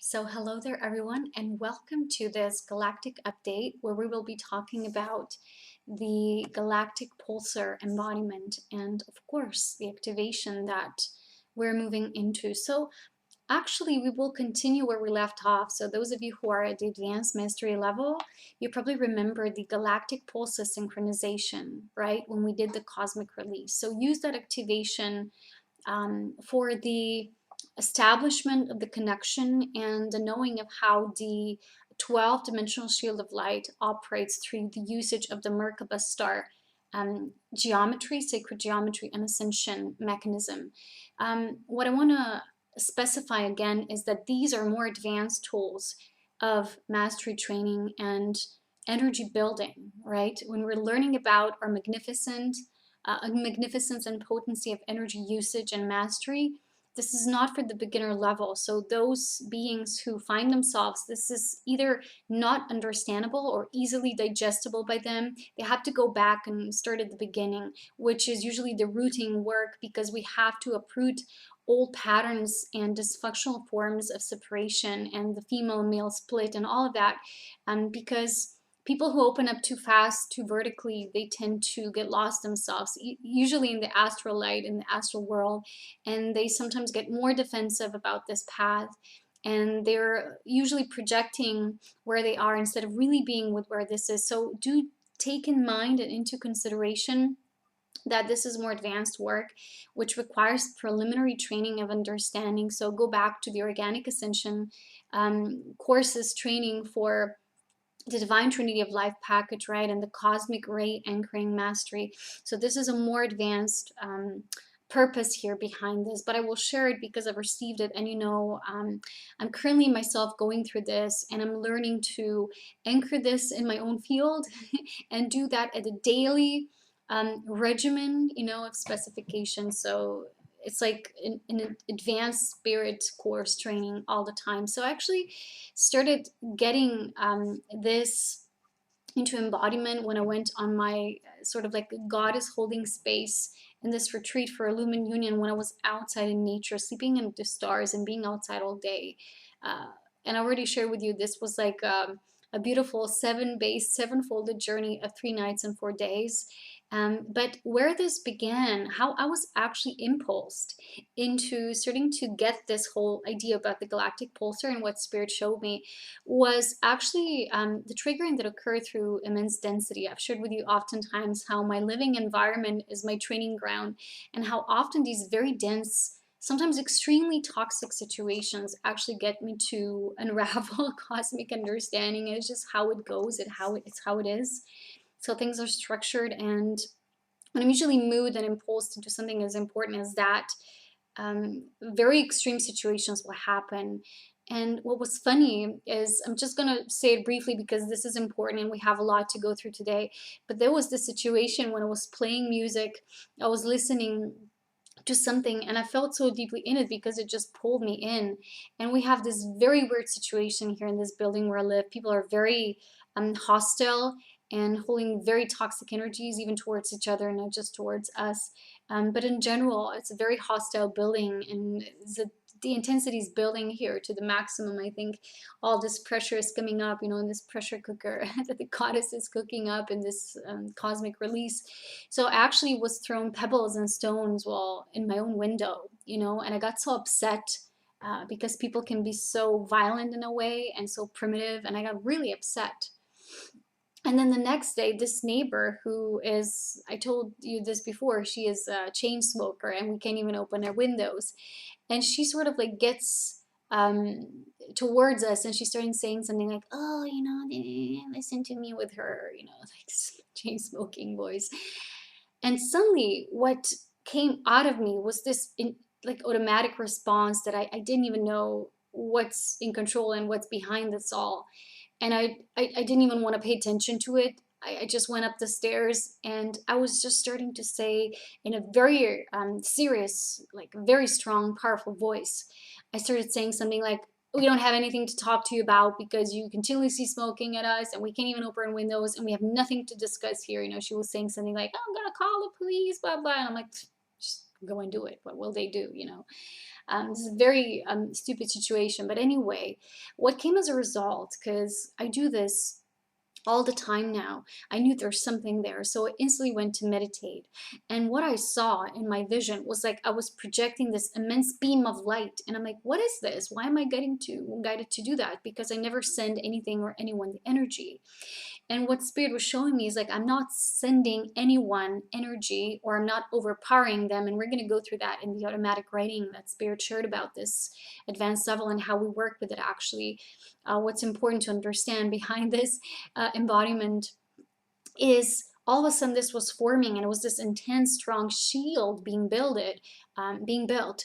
So hello there everyone and welcome to this Galactic update where we will be talking about the Galactic Pulsar embodiment and of course the activation that we're moving into. So actually we will continue where we left off. So those of you who are at the advanced mastery level, you probably remember the Galactic Pulsar synchronization, right? When we did the cosmic release. So use that activation for the establishment of the connection and the knowing of how the 12-dimensional shield of light operates through the usage of the Merkaba star geometry, sacred geometry, and ascension mechanism. What I want to specify again is that these are more advanced tools of mastery training and energy building, right? When we're learning about our magnificence and potency of energy usage and mastery, this is not for the beginner level. So those beings who find themselves, this is either not understandable or easily digestible by them. They have to go back and start at the beginning, which is usually the rooting work, because we have to uproot old patterns and dysfunctional forms of separation and the female male split and all of that, because people who open up too fast, too vertically, they tend to get lost themselves, usually in the astral light, in the astral world, and they sometimes get more defensive about this path, and they're usually projecting where they are instead of really being with where this is. So do take in mind and into consideration that this is more advanced work, which requires preliminary training of understanding. So go back to the Organic Ascension courses training for the Divine Trinity of Life package, right? And the Cosmic Ray Anchoring Mastery. So this is a more advanced purpose here behind this, but I will share it because I've received it. And I'm currently myself going through this, and I'm learning to anchor this in my own field and do that at a daily regimen, of specification. So it's like an advanced spirit course training all the time. So I actually started getting this into embodiment when I went on my sort of like goddess holding space in this retreat for a lumen union, when I was outside in nature, sleeping in the stars and being outside all day. Uh, and I already shared with you, this was like a beautiful seven-folded journey of 3 nights and 4 days. But where this began, how I was actually impulsed into starting to get this whole idea about the galactic pulsar and what spirit showed me, was actually the triggering that occurred through immense density. I've shared with you oftentimes how my living environment is my training ground, and how often these very dense, sometimes extremely toxic situations actually get me to unravel cosmic understanding. And it's just how it goes, it's how it is. So things are structured, and when I'm usually moved and impulsed into something as important as that, very extreme situations will happen. And what was funny is, I'm just going to say it briefly because this is important and we have a lot to go through today. But there was this situation when I was playing music, I was listening to something, and I felt so deeply in it because it just pulled me in. And we have this very weird situation here in this building where I live. People are very hostile and holding very toxic energies, even towards each other, not just towards us. But in general, it's a very hostile building, and the intensity is building here to the maximum. I think all this pressure is coming up, in this pressure cooker that the goddess is cooking up in this cosmic release. So I actually was thrown pebbles and stones while in my own window, and I got so upset because people can be so violent in a way and so primitive, and I got really upset. And then the next day, this neighbor, who is, I told you this before, she is a chain smoker and we can't even open our windows. And she sort of like gets towards us, and she started saying something like, oh, listen to me, with her, like chain smoking voice. And suddenly what came out of me was this like automatic response that I didn't even know what's in control and what's behind this all. And I didn't even want to pay attention to it. I just went up the stairs, and I was just starting to say in a very serious, like very strong, powerful voice. I started saying something like, we don't have anything to talk to you about because you continuously smoking at us, and we can't even open windows, and we have nothing to discuss here. She was saying something like, oh, I'm gonna call the police, blah blah. And I'm like, just go and do it. What will they do, you know? This is a very stupid situation. But anyway, what came as a result, because I do this all the time now. I knew there's something there. So I instantly went to meditate. And what I saw in my vision was like I was projecting this immense beam of light. And I'm like, what is this? Why am I getting to guided to do that? Because I never send anything or anyone the energy. And what spirit was showing me is like, I'm not sending anyone energy, or I'm not overpowering them. And we're going to go through that in the automatic writing that spirit shared about this advanced level and how we work with it actually. What's important to understand behind this embodiment is all of a sudden this was forming, and it was this intense, strong shield being built.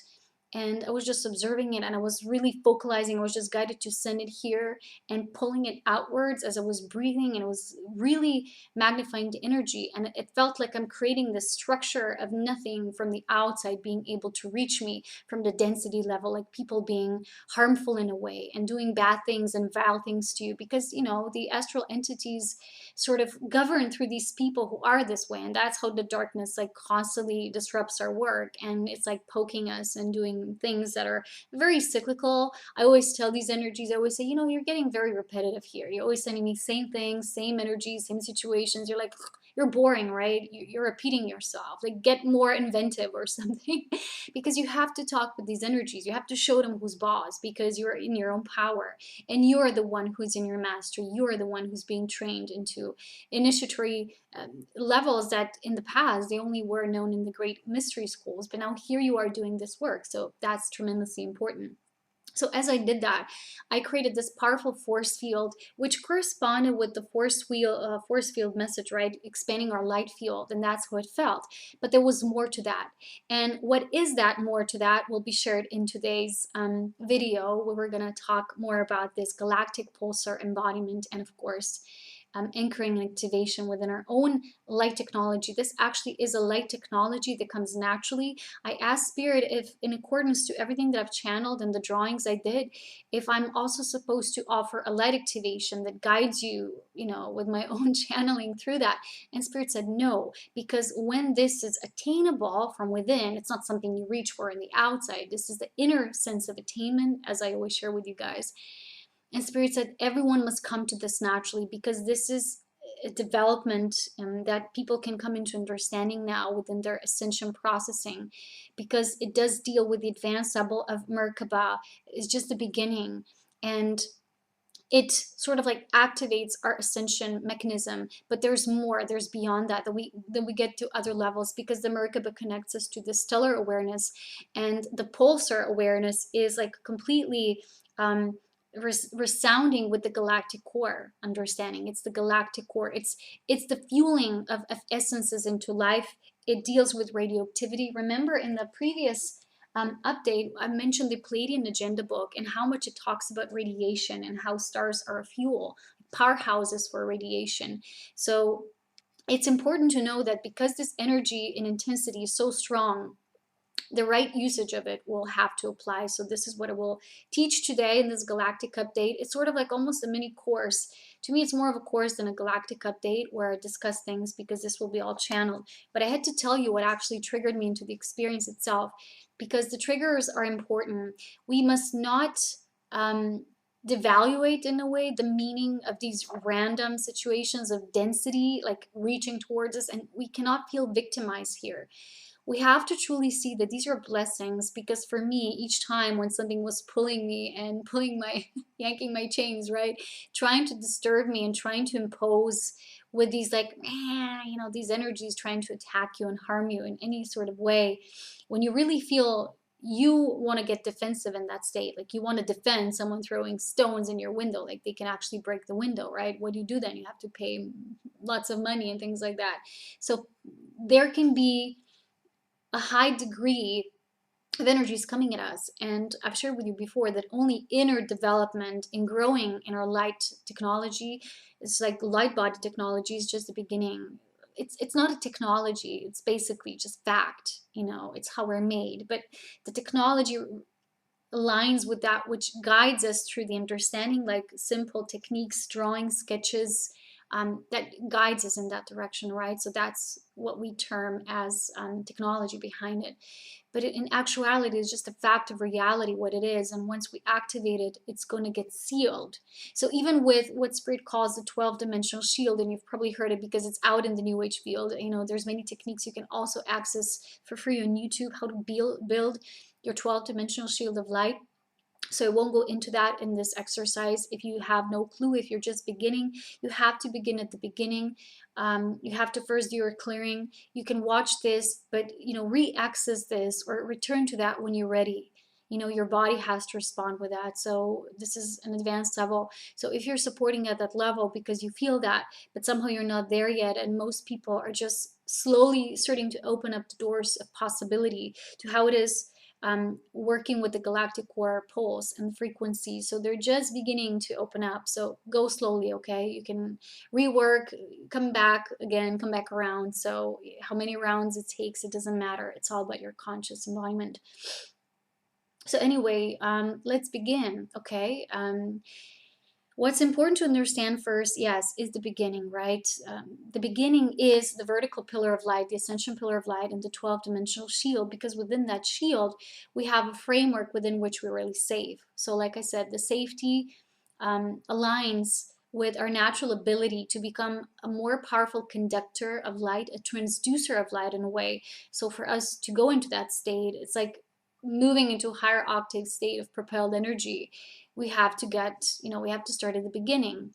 And I was just observing it, and I was really focalizing. I was just guided to send it here and pulling it outwards as I was breathing, and it was really magnifying the energy. And it felt like I'm creating this structure of nothing from the outside being able to reach me from the density level, like people being harmful in a way and doing bad things and vile things to you, because you know the astral entities sort of govern through these people who are this way. And that's how the darkness like constantly disrupts our work, and it's like poking us and doing things that are very cyclical. I always tell these energies, I always say, you know, you're getting very repetitive here. You're always sending me same things, same energies, same situations. You're like, you're boring, right? You're repeating yourself. Like, get more inventive or something. Because you have to talk with these energies. You have to show them who's boss, because you're in your own power, and you're the one who's in your mastery. You're the one who's being trained into initiatory levels that in the past they only were known in the great mystery schools, but now here you are doing this work. So that's tremendously important. So as I did that, I created this powerful force field, which corresponded with the force field message, right? Expanding our light field, and that's how it felt. But there was more to that. And what is that more to that will be shared in today's video, where we're going to talk more about this galactic pulsar embodiment, and of course, anchoring and activation within our own light technology. This actually is a light technology that comes naturally. I asked Spirit if, in accordance to everything that I've channeled and the drawings I did, if I'm also supposed to offer a light activation that guides you, you know, with my own channeling through that. And Spirit said no, because when this is attainable from within, it's not something you reach for in the outside. This is the inner sense of attainment, as I always share with you guys. And Spirit said everyone must come to this naturally, because this is a development that people can come into understanding now within their ascension processing, because it does deal with the advanced level of Merkaba. It's just the beginning, and it sort of like activates our ascension mechanism. But there's more, there's beyond that we get to other levels, because the Merkaba connects us to the stellar awareness, and the pulsar awareness is like completely resounding with the galactic core understanding. It's the galactic core. It's the fueling of essences into life. It deals with radioactivity. Remember in the previous update, I mentioned the Palladian Agenda book and how much it talks about radiation and how stars are a fuel, powerhouses for radiation. So it's important to know that because this energy and intensity is so strong, the right usage of it will have to apply. So this is what I will teach today in this galactic update. It's sort of like almost a mini course. To me, it's more of a course than a galactic update where I discuss things, because this will be all channeled. But I had to tell you what actually triggered me into the experience itself, because the triggers are important. We must not devaluate in a way the meaning of these random situations of density, like reaching towards us, and we cannot feel victimized here. We have to truly see that these are blessings, because for me, each time when something was pulling me and pulling my, yanking my chains, right, trying to disturb me and trying to impose with these like, you know, these energies trying to attack you and harm you in any sort of way, when you really feel you want to get defensive in that state, like you want to defend someone throwing stones in your window, like they can actually break the window, right? What do you do then? You have to pay lots of money and things like that. So there can be a high degree of energies coming at us. And I've shared with you before that only inner development in growing in our light technology, it's like light body technology, is just the beginning. It's not a technology, it's basically just fact, you know, it's how we're made. But the technology aligns with that which guides us through the understanding, like simple techniques, drawing, sketches, that guides us in that direction, right? So that's what we term as technology behind it. But in actuality, it's just a fact of reality, what it is. And once we activate it, it's going to get sealed. So even with what Spirit calls the 12-dimensional shield, and you've probably heard it because it's out in the New Age field, you know, there's many techniques you can also access for free on YouTube, how to build your 12-dimensional shield of light. So I won't go into that in this exercise. If you have no clue, if you're just beginning, you have to begin at the beginning. You have to first do your clearing. You can watch this, but you know, re-access this or return to that when you're ready. You know, your body has to respond with that. So this is an advanced level. So if you're supporting at that level because you feel that, but somehow you're not there yet, and most people are just slowly starting to open up the doors of possibility to how it is working with the galactic core pulse and frequency. So they're just beginning to open up. So go slowly, okay? You can rework, come back again, come back around. So how many rounds it takes, it doesn't matter. It's all about your conscious environment. So anyway, let's begin, okay? What's important to understand first, yes, is the beginning, right? The beginning is the vertical pillar of light, the ascension pillar of light, and the 12-dimensional shield, because within that shield, we have a framework within which we're really safe. So like I said, the safety aligns with our natural ability to become a more powerful conductor of light, a transducer of light in a way. So for us to go into that state, it's like moving into a higher octave state of propelled energy. We have to get, you know, we have to start at the beginning.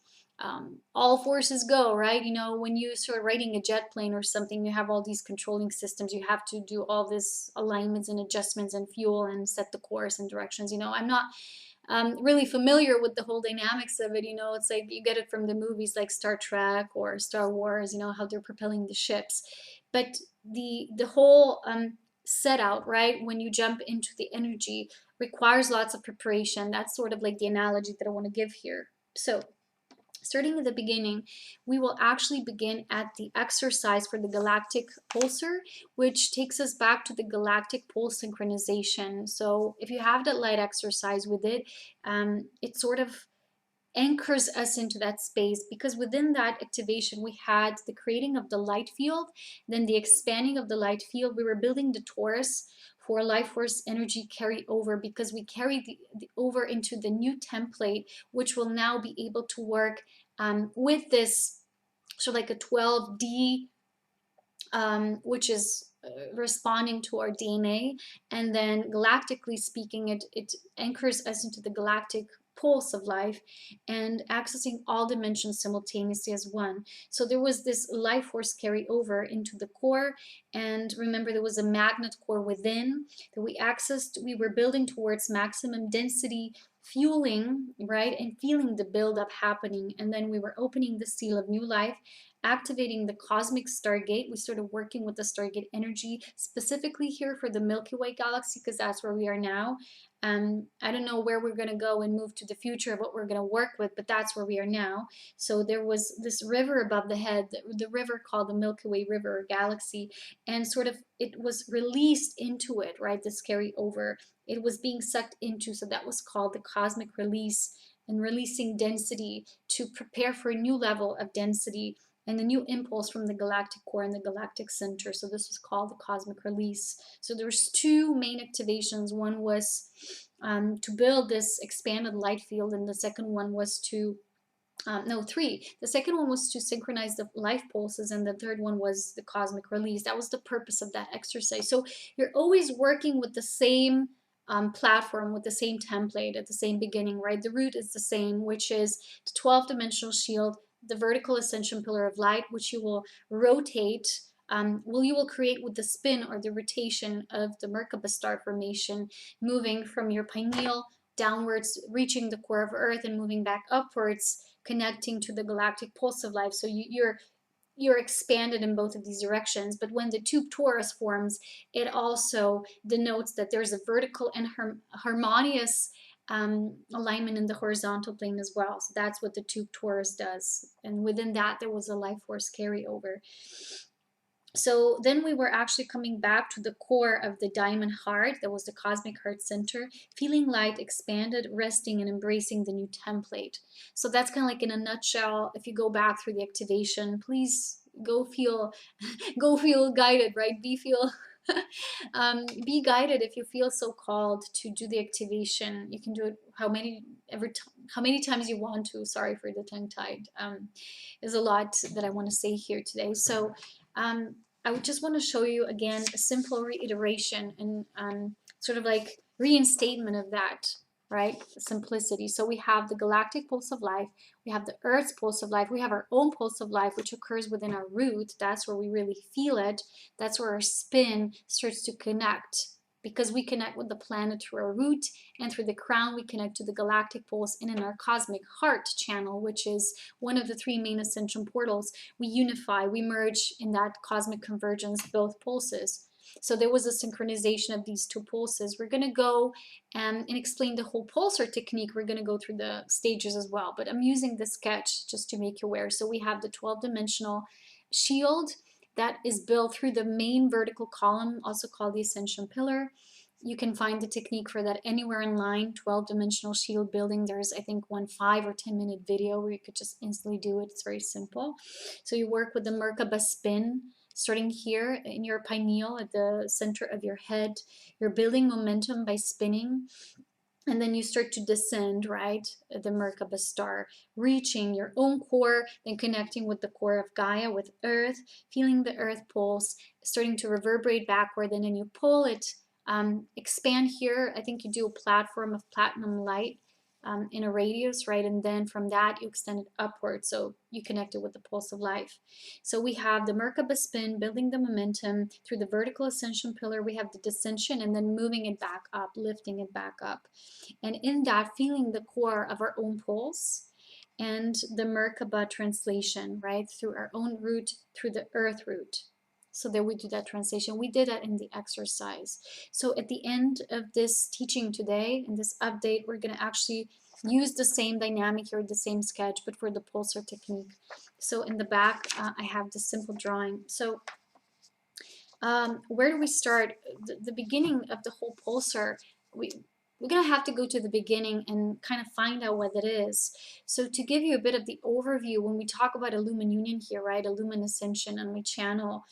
All forces go, right? You know, when you start writing a jet plane or something, you have all these controlling systems. You have to do all this alignments and adjustments and fuel and set the course and directions. You know, I'm not really familiar with the whole dynamics of it. You know, it's like you get it from the movies like Star Trek or Star Wars, you know, how they're propelling the ships. But the whole set out, right, when you jump into the energy requires lots of preparation. That's sort of like the analogy that I want to give here. So starting at the beginning, we will actually begin at the exercise for the galactic pulsar, which takes us back to the galactic pulse synchronization. So if you have that light exercise with it, it sort of anchors us into that space, because within that activation we had the creating of the light field, then the expanding of the light field. We were building the torus for life force energy carry over, because we carry the over into the new template, which will now be able to work with this, so like a 12D, which is responding to our DNA. And then galactically speaking, it anchors us into the galactic pulse of life and accessing all dimensions simultaneously as one. So there was this life force carry over into the core. And remember, there was a magnet core within that we accessed. We were building towards maximum density fueling, right, and feeling the buildup happening. And then we were opening the seal of new life, activating the cosmic stargate. We started working with the stargate energy specifically here for the Milky Way galaxy, because that's where we are now. I don't know where we're going to go and move to the future of what we're going to work with, but that's where we are now. So there was this river above the head, the river called the Milky Way River or galaxy, and sort of it was released into it, right? This carry over. It was being sucked into, so that was called the cosmic release, and releasing density to prepare for a new level of density and the new impulse from the galactic core and the galactic center. So this was called the cosmic release. So there's two main activations. One was to build this expanded light field, and the second one was to no, three. The second one was to synchronize the life pulses, and the third one was the cosmic release. That was the purpose of that exercise. So you're always working with the same platform, with the same template at the same beginning, right? The root is the same, which is the 12-dimensional shield, the vertical ascension pillar of light, which you will rotate. You will create with the spin or the rotation of the Merkaba star formation, moving from your pineal downwards, reaching the core of Earth, and moving back upwards, connecting to the galactic pulse of life. So you're expanded in both of these directions. But when the tube torus forms, it also denotes that there's a vertical and harmonious alignment in the horizontal plane as well. So that's what the tube torus does. And within that, there was a life force carryover. So then we were actually coming back to the core of the diamond heart, that was the cosmic heart center, feeling light expanded, resting and embracing the new template. So that's kind of like in a nutshell. If you go back through the activation, please go feel go feel guided, right? Be guided if you feel so called to do the activation. You can do it how many times you want to. Sorry for the tongue tied. There's a lot that I want to say here today. So um, I would just want to show you again a simple reiteration and sort of like reinstatement of that, right? Simplicity. So we have the galactic pulse of life, we have the Earth's pulse of life, we have our own pulse of life, which occurs within our root. That's where we really feel it. That's where our spin starts to connect, because we connect with the planet through our root, and through the crown we connect to the galactic pulse, and in our cosmic heart channel, which is one of the three main ascension portals, we unify, we merge in that cosmic convergence, both pulses. So there was a synchronization of these two pulses. We're going to go and explain the whole pulsar technique. We're going to go through the stages as well, but I'm using this sketch just to make you aware. So we have the 12-dimensional shield that is built through the main vertical column, also called the ascension pillar. You can find the technique for that anywhere online. 12-dimensional shield building. There's, I think, one 5 or 10-minute video where you could just instantly do it. It's very simple. So you work with the Merkaba spin, starting here in your pineal at the center of your head. You're building momentum by spinning. And then you start to descend, right? The Merkaba star, reaching your own core, then connecting with the core of Gaia, with Earth, feeling the Earth pulse, starting to reverberate backward, and then you pull it, expand here. I think you do a platform of platinum light in a radius, right? And then from that, you extend it upward. So you connect it with the pulse of life. So we have the Merkaba spin, building the momentum through the vertical ascension pillar. We have the descension, and then moving it back up, lifting it back up. And in that, feeling the core of our own pulse and the Merkaba translation, right? Through our own root, through the earth root. So there we do that translation. We did that in the exercise. So at the end of this teaching today, in this update, we're going to actually use the same dynamic here, the same sketch, but for the pulsar technique. So in the back, I have this simple drawing. So where do we start? The beginning of the whole pulsar, we're going to have to go to the beginning and kind of find out what it is. So to give you a bit of the overview, when we talk about a lumen union here, right, a lumen ascension, and we channel,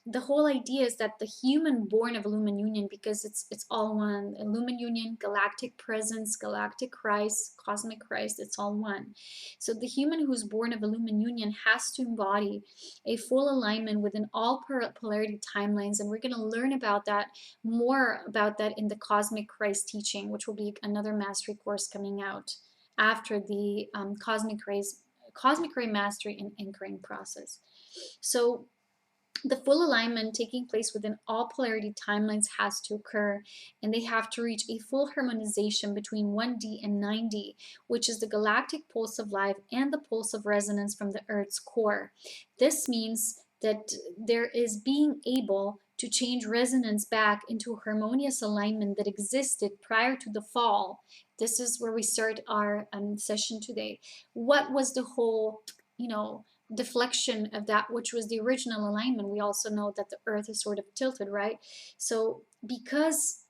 the whole idea is that the human born of a lumen union, because it's all one, a lumen union, galactic presence, galactic Christ, cosmic Christ, it's all one. So the human who's born of a lumen union has to embody a full alignment within all polarity timelines, and we're going to learn about that, more about that in the Cosmic Christ teaching, which will be another mastery course coming out after the Cosmic Ray Mastery and Anchoring process. So the full alignment taking place within all polarity timelines has to occur, and they have to reach a full harmonization between 1D and 9D, which is the galactic pulse of life and the pulse of resonance from the Earth's core. This means that there is being able to change resonance back into a harmonious alignment that existed prior to the fall. This is where we start our session today. What was the whole, deflection of that which was the original alignment? We also know that the earth is sort of tilted, right? So because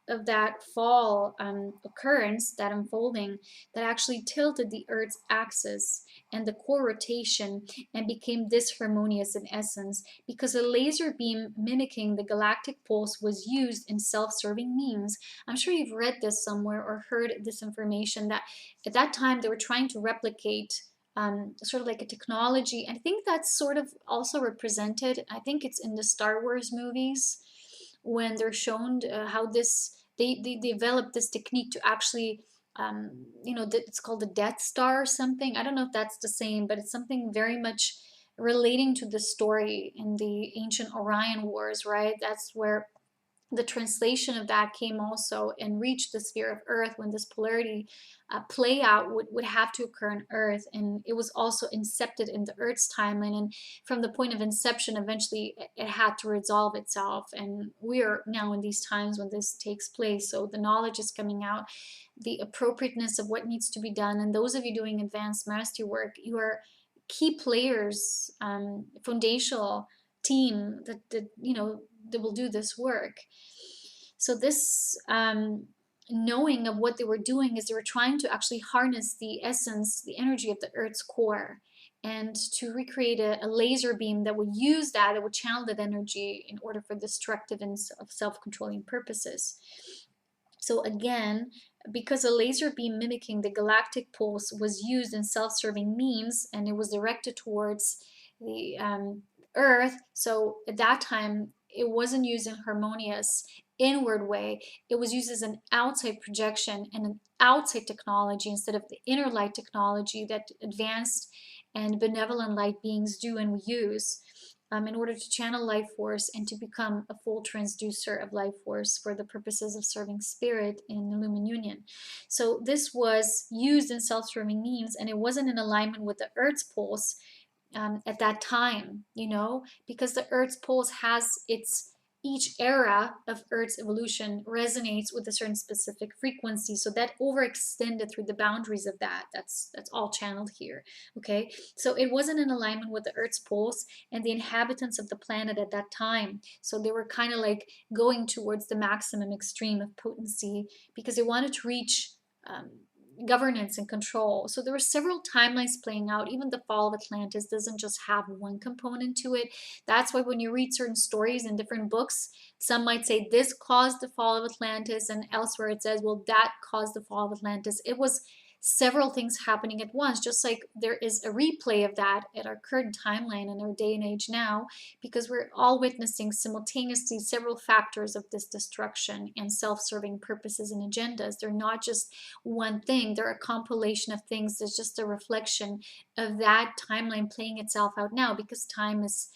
of that fall occurrence, that unfolding, that actually tilted the earth's axis and the core rotation and became disharmonious in essence, because a laser beam mimicking the galactic pulse was used in self-serving means. I'm sure you've read this somewhere or heard this information, that at that time they were trying to replicate sort of like a technology. I think that's sort of also represented, I think it's in the Star Wars movies, when they're shown how they developed this technique to actually it's called the Death Star or something. I don't know if that's the same, but it's something very much relating to the story in the ancient Orion Wars, right? That's where the translation of that came also and reached the sphere of Earth, when this polarity play out would have to occur on Earth. And it was also incepted in the Earth's timeline. And from the point of inception, eventually it had to resolve itself. And we are now in these times when this takes place. So the knowledge is coming out, the appropriateness of what needs to be done. And those of you doing advanced mastery work, you are key players, foundational team that that will do this work. So this knowing of what they were doing is they were trying to actually harness the essence, the energy of the Earth's core, and to recreate a laser beam that would use that would channel that energy in order for destructive and self-controlling purposes. So again, because a laser beam mimicking the galactic pulse was used in self-serving means, and it was directed towards the Earth, so at that time it wasn't used in harmonious inward way. It was used as an outside projection and an outside technology instead of the inner light technology that advanced and benevolent light beings do and we use. In order to channel life force and to become a full transducer of life force for the purposes of serving spirit in the Lumen Union. So this was used in self-serving means, and it wasn't in alignment with the Earth's pulse at that time, because the Earth's pulse has each era of Earth's evolution resonates with a certain specific frequency. So that overextended through the boundaries of that. That's all channeled here. Okay. So it wasn't in alignment with the Earth's pulse and the inhabitants of the planet at that time. So they were kind of like going towards the maximum extreme of potency because they wanted to reach governance and control. So there were several timelines playing out. Even the fall of Atlantis doesn't just have one component to it. That's why when you read certain stories in different books, some might say this caused the fall of Atlantis, and elsewhere it says, well, that caused the fall of Atlantis. It was several things happening at once, just like there is a replay of that at our current timeline in our day and age now, because we're all witnessing simultaneously several factors of this destruction and self-serving purposes and agendas. They're not just one thing, they're a compilation of things. There's just a reflection of that timeline playing itself out now, because time is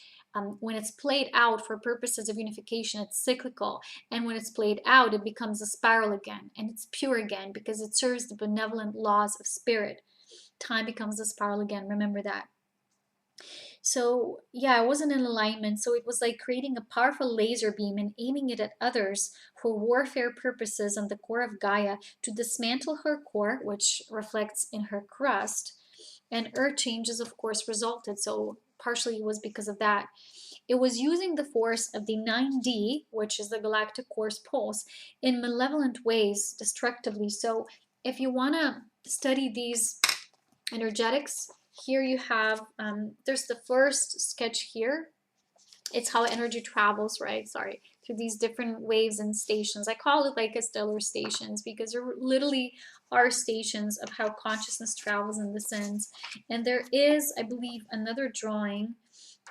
when it's played out for purposes of unification, it's cyclical. And when it's played out, it becomes a spiral again. And it's pure again because it serves the benevolent laws of spirit. Time becomes a spiral again. Remember that. So yeah, it wasn't in alignment. So it was like creating a powerful laser beam and aiming it at others for warfare purposes on the core of Gaia to dismantle her core, which reflects in her crust. And Earth changes, of course, resulted. So partially it was because of that. It was using the force of the 9D, which is the galactic core's pulse, in malevolent ways, destructively. So if you want to study these energetics, here you have, there's the first sketch here. It's how energy travels, right? Sorry, through these different waves and stations. I call it like a stellar stations because there literally are stations of how consciousness travels in the sense. And there is, I believe, another drawing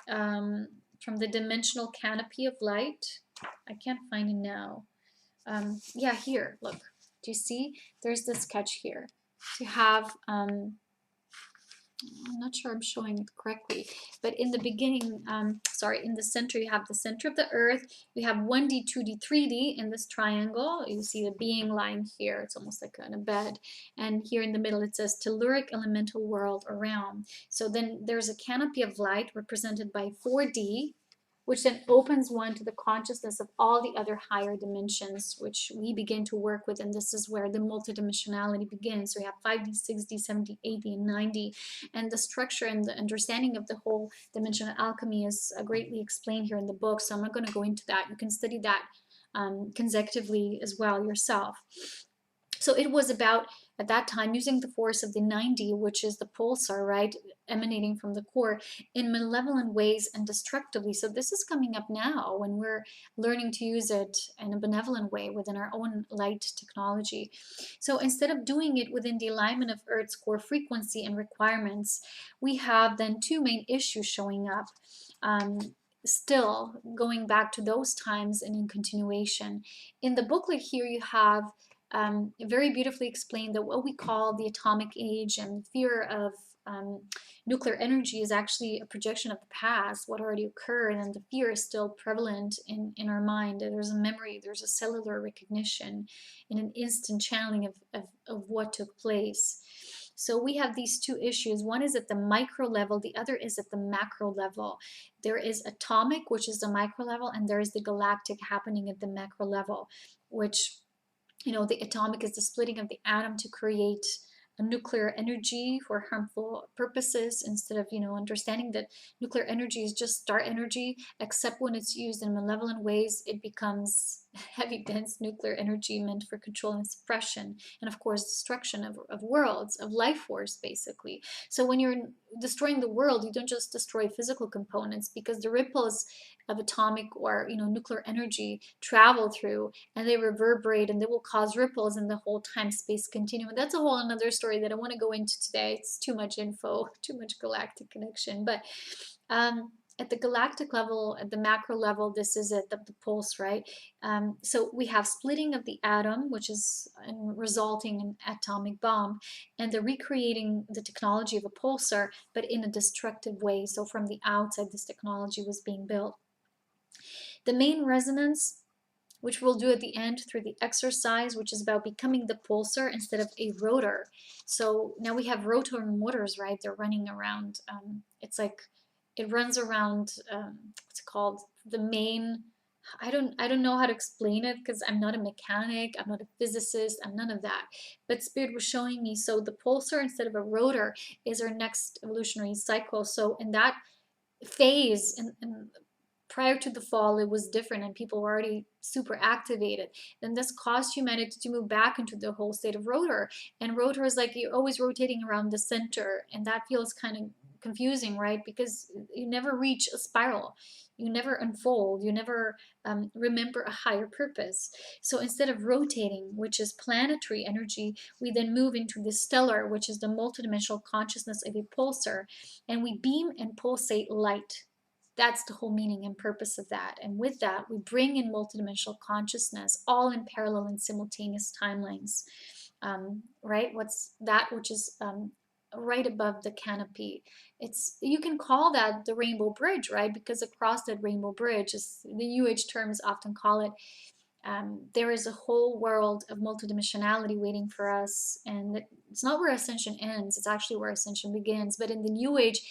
from the dimensional canopy of light. I can't find it now. Yeah, here, look. Do you see? There's the sketch here. To have I'm not sure I'm showing it correctly, but in the beginning, sorry, in the center, you have the center of the Earth. You have 1D, 2D, 3D in this triangle. You see the being line here. It's almost like in a bed. And here in the middle, it says telluric elemental world or realm. So then there's a canopy of light represented by 4D, which then opens one to the consciousness of all the other higher dimensions, which we begin to work with. And this is where the multidimensionality begins. So we have 5D, 6D, 7D, 8D, and 9D. And the structure and the understanding of the whole dimensional alchemy is greatly explained here in the book. So I'm not going to go into that. You can study that consecutively as well yourself. So it was about, at that time, using the force of the 9D, which is the pulsar, right, emanating from the core, in malevolent ways and destructively. So this is coming up now when we're learning to use it in a benevolent way within our own light technology. So instead of doing it within the alignment of Earth's core frequency and requirements, we have then two main issues showing up. Still going back to those times and in continuation. In the booklet here you have very beautifully explained that what we call the atomic age and fear of nuclear energy is actually a projection of the past, what already occurred, and the fear is still prevalent in our mind. There's a memory, there's a cellular recognition, in an instant channeling of what took place. So we have these two issues. One is at the micro level, the other is at the macro level. There is atomic, which is the micro level, and there is the galactic happening at the macro level, which, the atomic is the splitting of the atom to create a nuclear energy for harmful purposes, instead of, understanding that nuclear energy is just star energy, except when it's used in malevolent ways, it becomes heavy, dense nuclear energy meant for control and suppression, and of course, destruction of worlds, of life force, basically. So when you're destroying the world, you don't just destroy physical components, because the ripples of atomic or nuclear energy travel through, and they reverberate, and they will cause ripples in the whole time-space continuum. That's a whole another story that I want to go into today. It's too much info, too much galactic connection. But at the galactic level, at the macro level, this is at the pulse, right? So we have splitting of the atom, which is resulting in atomic bomb, and the recreating the technology of a pulsar, but in a destructive way. So from the outside, this technology was being built. The main resonance, which we'll do at the end through the exercise, which is about becoming the pulsar instead of a rotor. So now we have rotor motors, right? They're running around. It's like it runs around. What's it called? The main. I don't know how to explain it, because I'm not a mechanic, I'm not a physicist, I'm none of that. But Spirit was showing me, so the pulsar instead of a rotor is our next evolutionary cycle. So in that phase, and prior to the fall, it was different and people were already super activated. Then this caused humanity to move back into the whole state of rotor. And rotor is like you're always rotating around the center, and that feels kind of confusing, right? Because you never reach a spiral, you never unfold, you never remember a higher purpose. So instead of rotating, which is planetary energy, we then move into the stellar, which is the multidimensional consciousness of a pulsar, and we beam and pulsate light. That's the whole meaning and purpose of that. And with that, we bring in multidimensional consciousness, all in parallel and simultaneous timelines. Right? What's that which is right above the canopy? You can call that the rainbow bridge, right? Because across that rainbow bridge, is the New Age terms often call it, there is a whole world of multidimensionality waiting for us. And it's not where ascension ends, it's actually where ascension begins. But in the New Age,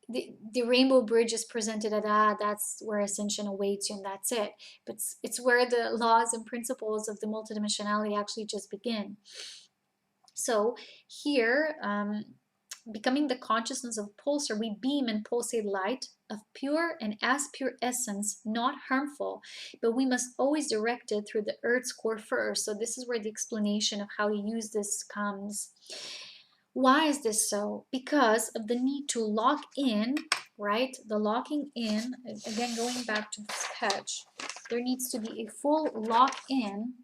the rainbow bridge is presented at, that's where ascension awaits you, and that's it. But it's where the laws and principles of the multidimensionality actually just begin. So here, becoming the consciousness of pulsar, we beam and pulsate light of pure and as pure essence, not harmful, but we must always direct it through the earth's core first. So this is where the explanation of how to use this comes. Why is this so? Because of the need to lock in, right? The locking in, again, going back to the sketch, there needs to be a full lock in,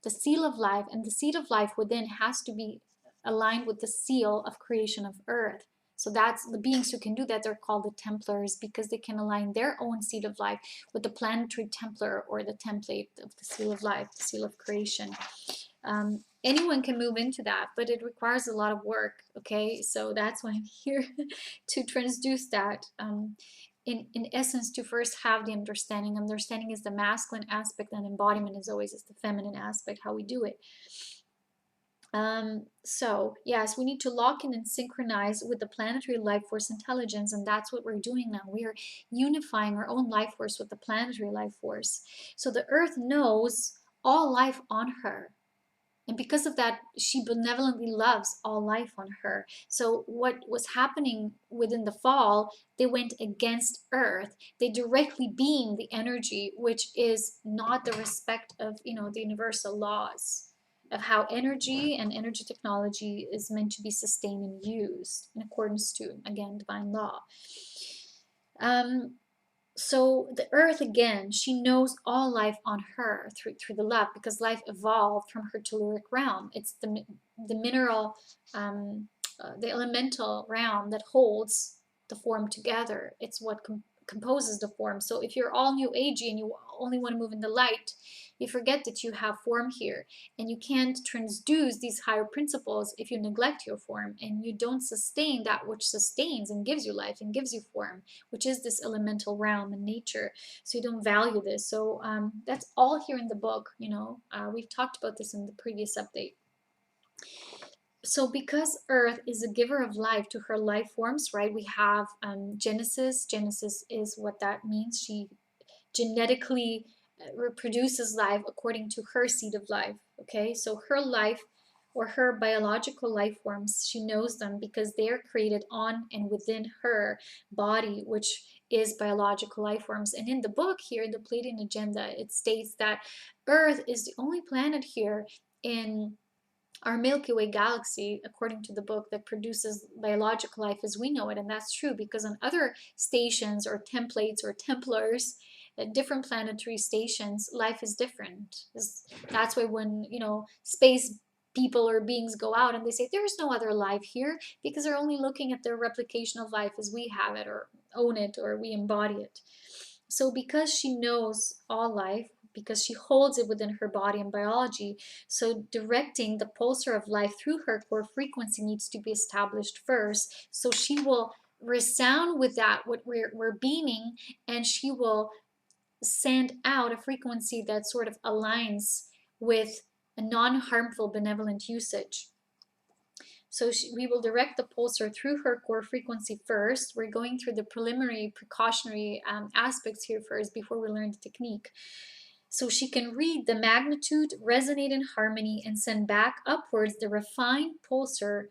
the seal of life, and the seed of life within has to be aligned with the seal of creation of earth. So that's the beings who can do that. They're called the Templars, because they can align their own seed of life with the planetary Templar, or the template of the seal of life, the seal of creation. Anyone can move into that, but it requires a lot of work. Okay, so that's why I'm here to transduce that. In essence, to first have the understanding. Understanding is the masculine aspect, and embodiment is always the feminine aspect, how we do it. So yes, we need to lock in and synchronize with the planetary life force intelligence, and that's what we're doing now. We are unifying our own life force with the planetary life force. So the earth knows all life on her. And because of that, she benevolently loves all life on her. So what was happening within the fall, they went against Earth. They directly beamed the energy, which is not the respect of, the universal laws of how energy and energy technology is meant to be sustained and used in accordance to, again, divine law. So the earth, again, she knows all life on her through the love, because life evolved from her telluric realm. It's the mineral, the elemental realm that holds the form together. It's what composes the form. So if you're all new agey and you only want to move in the light, you forget that you have form here, and you can't transduce these higher principles if you neglect your form, and you don't sustain that which sustains and gives you life and gives you form, which is this elemental realm and nature. So you don't value this. So that's all here in the book. We've talked about this in the previous update. So because Earth is a giver of life to her life forms, right? We have Genesis. Genesis is what that means. She genetically reproduces life according to her seed of life. Okay, so her life or her biological life forms. She knows them because they're created on and within her body, which is biological life forms. And in the book here, in the Pleiadian Agenda, it states that Earth is the only planet here in our Milky Way galaxy, according to the book, that produces biological life as we know it. And that's true because on other stations or templates or templars, at different planetary stations, life is different. That's why when, space people or beings go out and they say there's no other life here, because they're only looking at their replication of life as we have it or own it or we embody it. So because she knows all life, because she holds it within her body and biology, so directing the pulsar of life through her core frequency needs to be established first. So she will resound with that, what we're beaming, and she will send out a frequency that sort of aligns with a non-harmful benevolent usage. So we will direct the pulsar through her core frequency first. We're going through the preliminary precautionary aspects here first before we learn the technique. So she can read the magnitude, resonate in harmony, and send back upwards the refined pulsar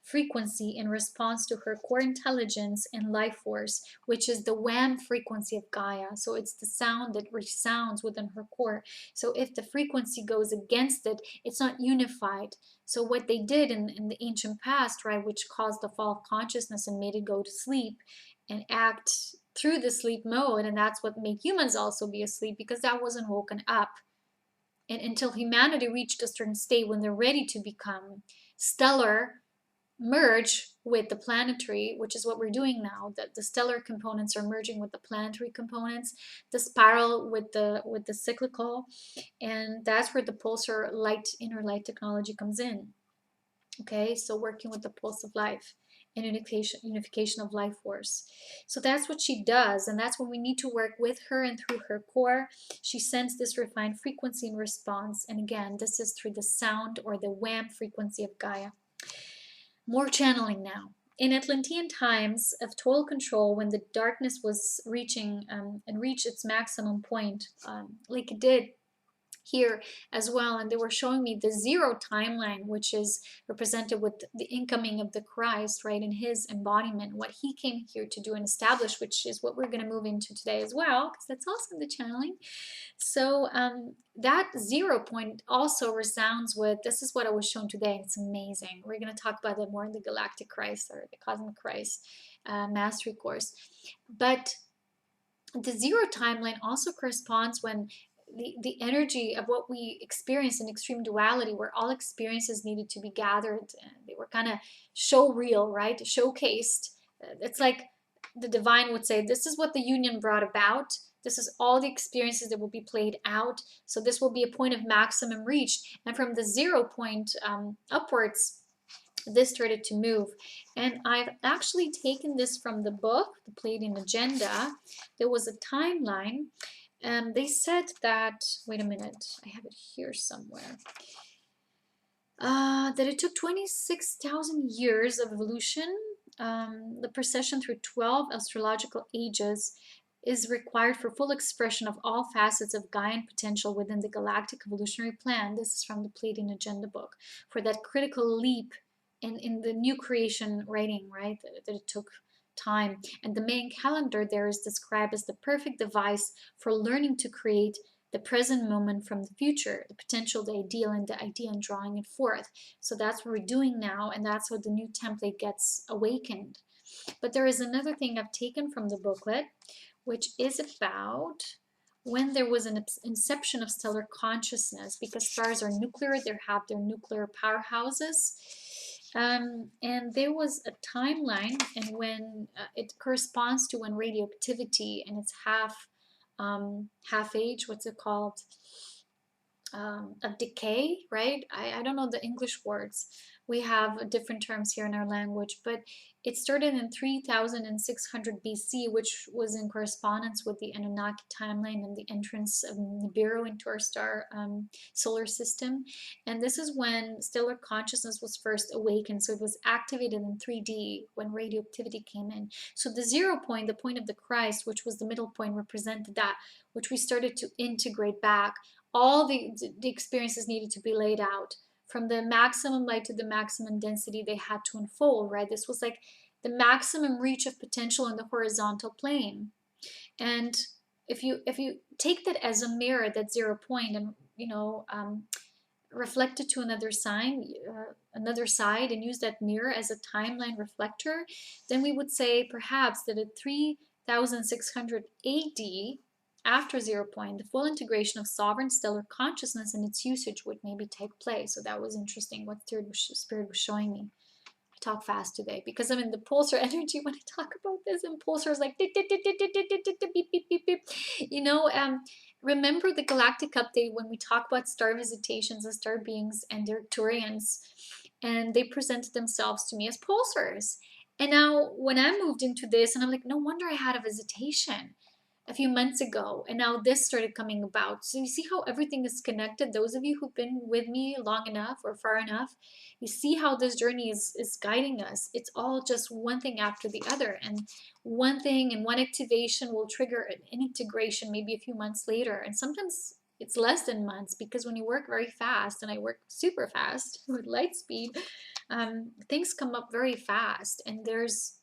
frequency in response to her core intelligence and life force, which is the wham frequency of Gaia. So it's the sound that resounds within her core. So if the frequency goes against it, it's not unified. So what they did in the ancient past, right, which caused the fall of consciousness and made it go to sleep and act through the sleep mode, and that's what made humans also be asleep, because that wasn't woken up. And until humanity reached a certain state when they're ready to become stellar, merge with the planetary, which is what we're doing now, that the stellar components are merging with the planetary components, the spiral with the cyclical, and that's where the pulsar light, inner light technology comes in. Okay, so working with the pulse of life and unification of life force. So that's what she does, and that's when we need to work with her and through her core. She sends this refined frequency in response, and again, this is through the sound or the wham frequency of Gaia. More channeling now. In Atlantean times of total control, when the darkness was reaching and reached its maximum point, like it did here as well, and they were showing me the zero timeline, which is represented with the incoming of the Christ, right, in his embodiment, what he came here to do and establish, which is what we're going to move into today as well, because that's also the channeling. So that 0 point also resounds with, this is what I was shown today. It's amazing. We're going to talk about that more in the Galactic Christ or the Cosmic Christ Mastery course. But the 0 timeline also corresponds when the energy of what we experience in extreme duality, where all experiences needed to be gathered, they were kind of show real, right? Showcased. It's like the divine would say, this is what the union brought about. This is all the experiences that will be played out. So this will be a point of maximum reached. And from the 0 point upwards, this started to move. And I've actually taken this from the book, The Pleiadian Agenda. There was a timeline. They said that, wait a minute, I have it here somewhere, that it took 26,000 years of evolution. The procession through 12 astrological ages is required for full expression of all facets of Gaian potential within the galactic evolutionary plan. This is from the Pleiadian Agenda book, for that critical leap in the new creation writing, right, that it took time. And the main calendar there is described as the perfect device for learning to create the present moment from the future, the potential, the ideal, and the idea, and drawing it forth. So that's what we're doing now, and that's how the new template gets awakened. But there is another thing I've taken from the booklet, which is about when there was an inception of stellar consciousness, because stars are nuclear, they have their nuclear powerhouses. And there was a timeline, and when it corresponds to when radioactivity and its half age, what's it called, of decay, right? I don't know the English words. We have different terms here in our language, but it started in 3600 BC, which was in correspondence with the Anunnaki timeline and the entrance of Nibiru into our solar system. And this is when stellar consciousness was first awakened. So it was activated in 3D when radioactivity came in. So the 0 point, the point of the Christ, which was the middle point, represented that, which we started to integrate back. All the experiences needed to be laid out from the maximum light to the maximum density they had to unfold, right? This was like the maximum reach of potential in the horizontal plane. And if you take that as a mirror, that 0 point, and reflect it to another side, and use that mirror as a timeline reflector, then we would say perhaps that at 3600 AD, after 0 point, the full integration of sovereign stellar consciousness and its usage would maybe take place. So that was interesting what Spirit was showing me. I talk fast today because I'm in the pulsar energy when I talk about this, and pulsar is like beep, beep, beep, beep, beep. Remember the Galactic update when we talk about star visitations and star beings and their Turians, and they presented themselves to me as pulsars. And now when I moved into this, and I'm like, no wonder I had a visitation a few months ago, and now this started coming about. So you see how everything is connected. Those of you who've been with me long enough or far enough, you see how this journey is guiding us. It's all just one thing after the other, and one thing and one activation will trigger an integration maybe a few months later, and sometimes it's less than months, because when you work very fast, and I work super fast with light speed, things come up very fast, and there's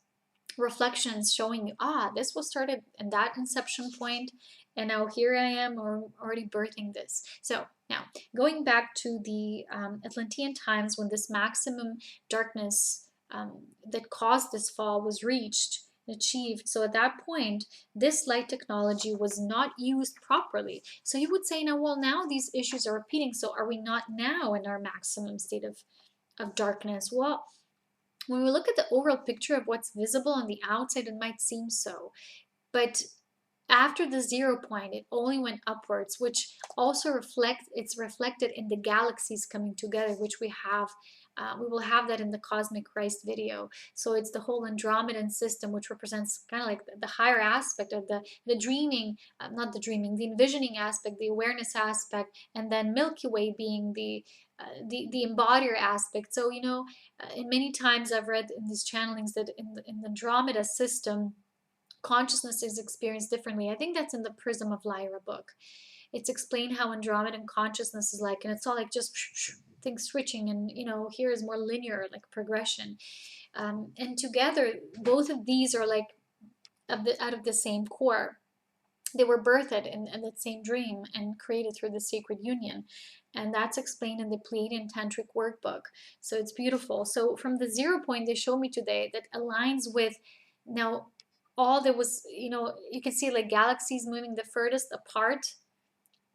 reflections showing you, this was started in that inception point, and now here I am already birthing this. So now going back to the Atlantean times, when this maximum darkness that caused this fall was reached, achieved. So at that point, this light technology was not used properly. So you would say, now, well, now these issues are repeating. So are we not now in our maximum state of darkness? Well, when we look at the overall picture of what's visible on the outside, it might seem so. But after the 0 point, it only went upwards, which also it's reflected in the galaxies coming together, which we will have that in the Cosmic Christ video. So it's the whole Andromedan system, which represents kind of like the higher aspect of the dreaming, not the dreaming, the envisioning aspect, the awareness aspect, and then Milky Way being the embodier aspect. So and many times I've read in these channelings that in the Andromeda system, consciousness is experienced differently. I think that's in the Prism of Lyra book. It's explained how Andromedan consciousness is like, and it's all like just things switching, and here is more linear, like progression. And together, both of these are like out of the same core. They were birthed in that same dream and created through the sacred union. And that's explained in the Pleiadian Tantric workbook. So it's beautiful. So from the 0 point they show me today, that aligns with now all there was, you can see like galaxies moving the furthest apart,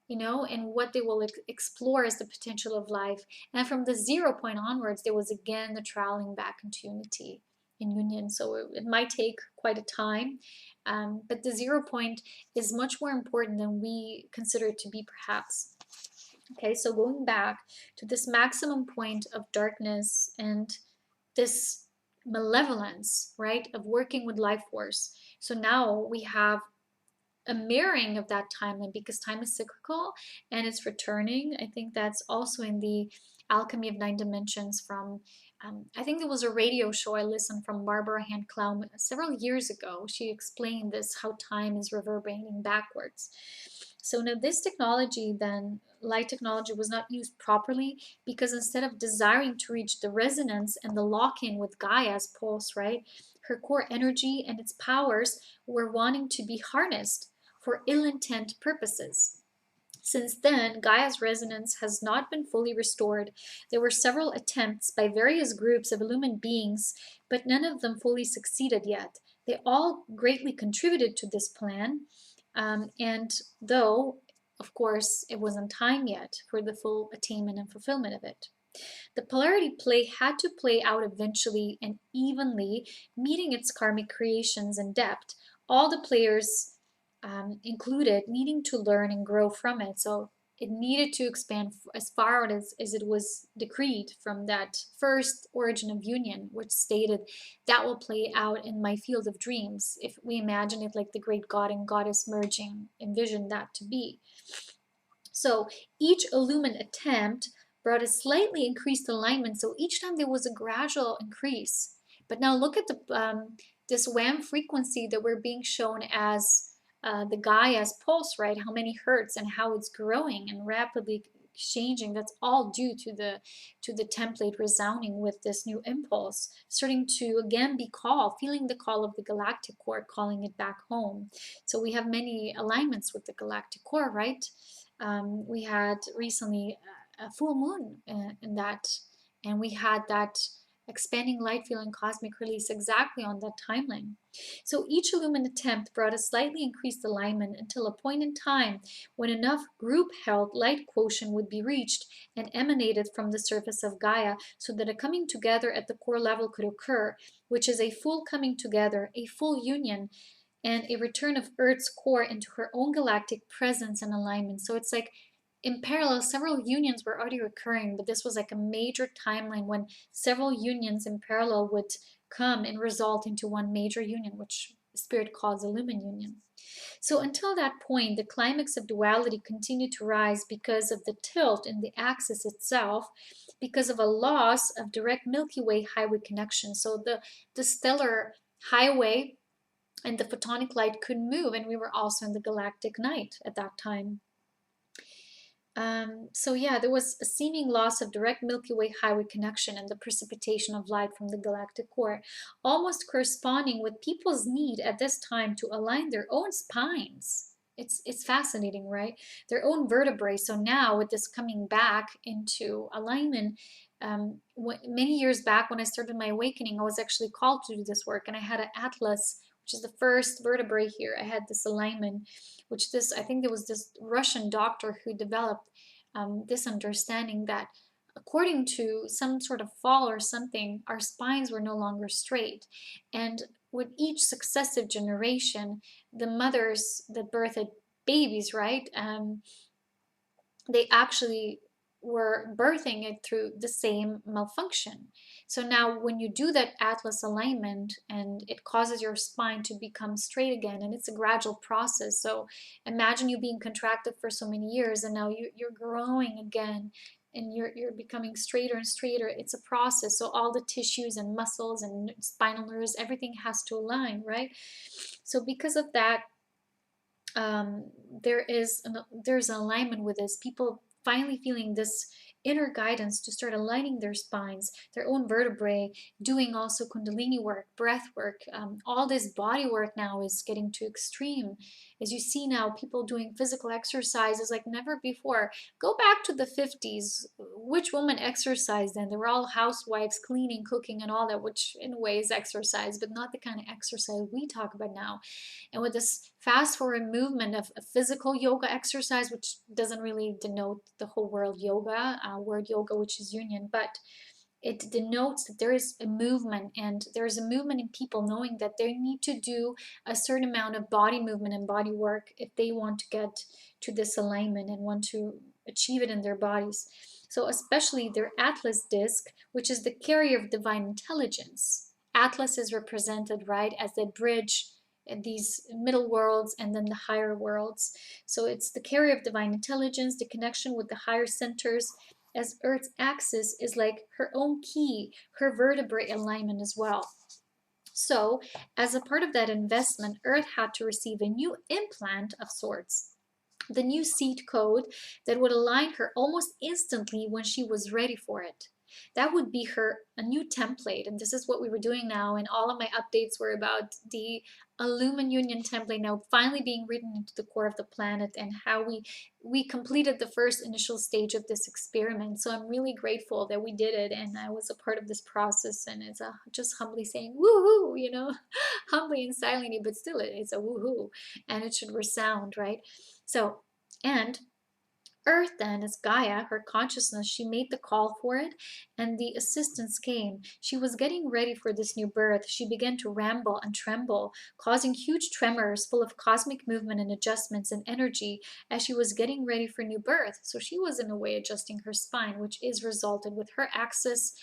and what they will explore is the potential of life. And from the 0 point onwards, there was again the traveling back into unity in union. So it might take quite a time, but the 0 point is much more important than we consider it to be, perhaps. Okay, so going back to this maximum point of darkness and this malevolence, right, of working with life force. So now we have a mirroring of that timeline, because time is cyclical and it's returning. I think that's also in the Alchemy of Nine Dimensions from, I think there was a radio show I listened from Barbara Hand Clown several years ago. She explained this, how time is reverberating backwards. So now this technology, then light technology, was not used properly, because instead of desiring to reach the resonance and the lock-in with Gaia's pulse, right, her core energy and its powers were wanting to be harnessed for ill-intent purposes. Since then, Gaia's resonance has not been fully restored. There were several attempts by various groups of illumined beings, but none of them fully succeeded yet. They all greatly contributed to this plan, and though, of course, it wasn't time yet for the full attainment and fulfillment of it. The polarity play had to play out eventually and evenly, meeting its karmic creations in depth. All the players included needing to learn and grow from it. So it needed to expand as far out as it was decreed from that first origin of union, which stated that will play out in my field of dreams. If we imagine it like the great god and goddess merging, envision that to be. So each illumined attempt brought a slightly increased alignment. So each time there was a gradual increase. But now look at this WAM frequency that we're being shown as the Gaia's pulse, right? How many hertz, and how it's growing and rapidly exchanging, that's all due to the template resounding with this new impulse, starting to again be called, feeling the call of the galactic core, calling it back home. So we have many alignments with the galactic core, right? We had recently a full moon in that, and we had that expanding light field and cosmic release exactly on that timeline. So each Illumined attempt brought a slightly increased alignment until a point in time when enough group held light quotient would be reached and emanated from the surface of Gaia so that a coming together at the core level could occur, which is a full coming together, a full union, and a return of Earth's core into her own galactic presence and alignment. So it's like in parallel, several unions were already occurring, but this was like a major timeline when several unions in parallel would come and result into one major union, which Spirit calls the Lumen Union. So until that point, the climax of duality continued to rise because of the tilt in the axis itself, because of a loss of direct Milky Way highway connection. So the stellar highway and the photonic light couldn't move, and we were also in the galactic night at that time. So yeah, there was a seeming loss of direct Milky Way highway connection and the precipitation of light from the galactic core, almost corresponding with people's need at this time to align their own spines. It's fascinating, right? Their own vertebrae. So now with this coming back into alignment, many years back when I started my awakening, I was actually called to do this work, and I had an atlas, which is the first vertebrae here. I had this alignment, which this, I think there was this Russian doctor who developed this understanding that according to some sort of fall or something, our spines were no longer straight. And with each successive generation, the mothers that birthed babies, right, they actually were birthing it through the same malfunction. So now when you do that atlas alignment, and it causes your spine to become straight again, and it's a gradual process. So imagine you being contracted for so many years, and now you're growing again, and you're becoming straighter and straighter. It's a process. So all the tissues and muscles and spinal nerves, everything has to align, right? So because of that, there's an alignment with this. People finally feeling this inner guidance to start aligning their spines, their own vertebrae, doing also kundalini work, breath work. All this body work now is getting to extreme. As you see now, people doing physical exercises like never before. Go back to the 50s. Which woman exercised then? They were all housewives, cleaning, cooking, and all that, which in a way is exercise, but not the kind of exercise we talk about now. And with this fast forward movement of physical yoga exercise, which doesn't really denote the whole word yoga, which is union, but it denotes that there is a movement, and there is a movement in people knowing that they need to do a certain amount of body movement and body work if they want to get to this alignment and want to achieve it in their bodies. So especially their Atlas disc, which is the carrier of divine intelligence. Atlas is represented, right, as the bridge these middle worlds and then the higher worlds. So it's the carrier of divine intelligence, the connection with the higher centers, as Earth's axis is like her own key, her vertebrae alignment as well. So as a part of that investment, Earth had to receive a new implant of sorts, the new seed code that would align her almost instantly when she was ready for it. That would be a new template, and this is what we were doing now, and all of my updates were about the Lumen Union template now finally being written into the core of the planet, and how we completed the first initial stage of this experiment. So I'm really grateful that we did it, and I was a part of this process, and it's just humbly saying woohoo, you know, humbly and silently, but still it's a woohoo, and it should resound, right? So, and Earth then, as Gaia, her consciousness, she made the call for it, and the assistance came. She was getting ready for this new birth. She began to ramble and tremble, causing huge tremors full of cosmic movement and adjustments and energy as she was getting ready for new birth. So she was in a way adjusting her spine, which is resulted with her axis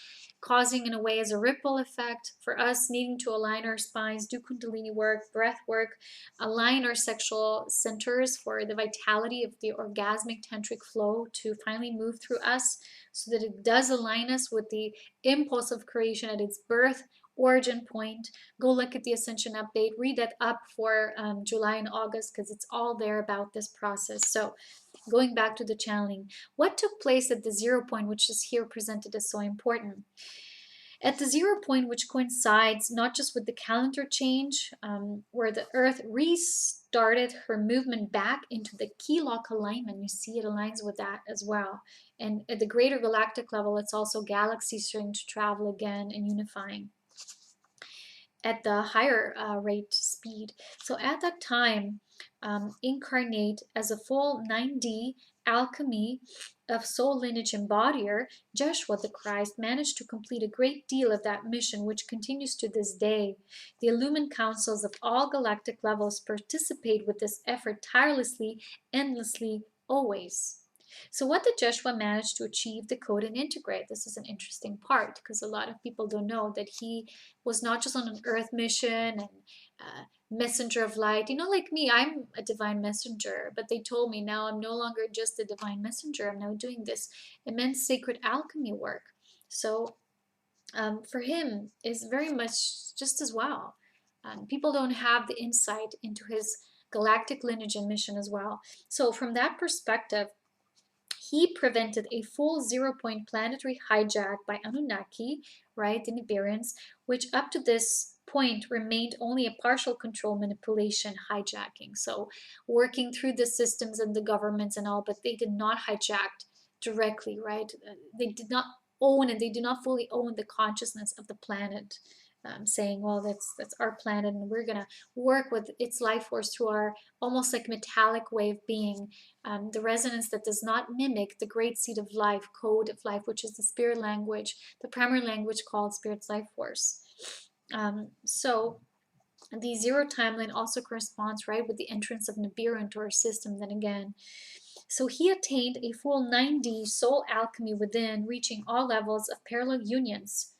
causing in a way as a ripple effect for us needing to align our spines, do kundalini work, breath work, align our sexual centers for the vitality of the orgasmic tantric flow to finally move through us so that it does align us with the impulse of creation at its birth origin point. Go look at the Ascension update, read that up for July and August, because it's all there about this process. So going back to the channeling, what took place at the 0 point, which is here presented as so important? At the 0 point, which coincides not just with the calendar change, where the Earth restarted her movement back into the key lock alignment. You see it aligns with that as well. And at the greater galactic level, it's also galaxies starting to travel again and unifying at the higher rate speed. So at that time, incarnate as a full 9D alchemy of soul lineage embodier, Joshua the Christ managed to complete a great deal of that mission, which continues to this day. The illumined councils of all galactic levels participate with this effort tirelessly, endlessly, always. So what did Joshua manage to achieve, decode, and integrate? This is an interesting part because a lot of people don't know that he was not just on an earth mission and messenger of light. You know, like me, I'm a divine messenger, but they told me now I'm no longer just a divine messenger. I'm now doing this immense sacred alchemy work. So for him is very much just as well. People don't have the insight into his galactic lineage and mission as well. So from that perspective, he prevented a full 0 point planetary hijack by Anunnaki, right, the Nibirians, which up to this point remained only a partial control manipulation hijacking. So working through the systems and the governments and all, but they did not hijack directly, right? They did not own and they do not fully own the consciousness of the planet. Saying, well, that's our planet and we're gonna work with its life force through our almost like metallic way of being, the resonance that does not mimic the great seed of life, code of life, which is the spirit language, the primary language called spirit's life force. So the 0 timeline also corresponds, right, with the entrance of Nibiru into our system then again. So he attained a full 9D soul alchemy within, reaching all levels of parallel unions.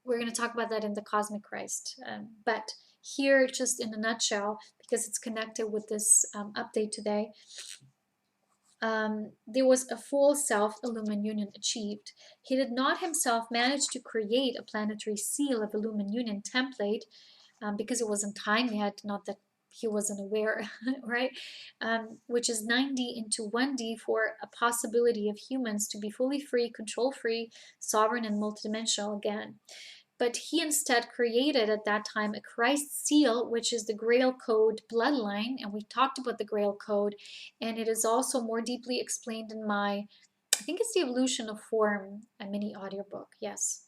We're going to talk about that in the Cosmic Christ. But here, just in a nutshell, because it's connected with this update today, there was a full self-Illumined union achieved. He did not himself manage to create a planetary seal of Illumined union template because it wasn't time yet, not that he wasn't aware, right? Which is 9D into 1D for a possibility of humans to be fully free, control-free, sovereign, and multidimensional again. But he instead created at that time a Christ seal, which is the Grail Code bloodline. And we talked about the Grail Code, and it is also more deeply explained in my, I think it's the Evolution of Form, a mini audiobook, yes.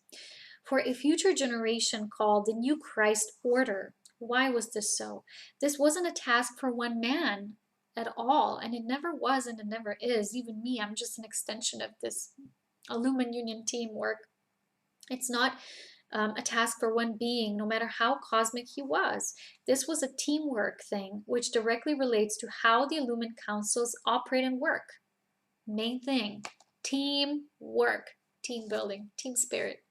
For a future generation called the New Christ Order. Why was this so? This wasn't a task for one man at all, and it never was and it never is. Even me, I'm just an extension of this Illumined Union teamwork. It's not a task for one being, no matter how cosmic he was. This was a teamwork thing, which directly relates to how the Illumined councils operate and work. Main thing, teamwork, team building, team spirit.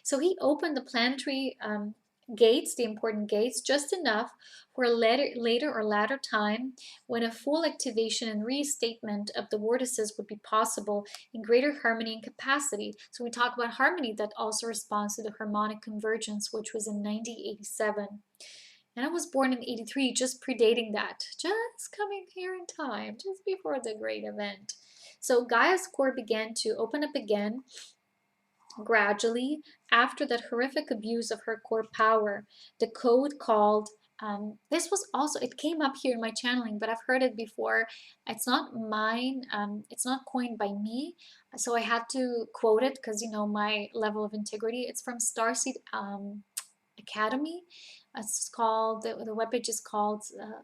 So he opened the planetary gates, the important gates, just enough for a later or latter time when a full activation and restatement of the vortices would be possible in greater harmony and capacity. So we talk about harmony that also responds to the harmonic convergence, which was in 1987. And I was born in 83, just predating that, just coming here in time, just before the great event. So Gaia's core began to open up again gradually after that horrific abuse of her core power. The code called, this was also, it came up here in my channeling, but I've heard it before. It's not mine, it's not coined by me, so I had to quote it because, you know, my level of integrity. It's from Starseed Academy. It's called, the webpage is called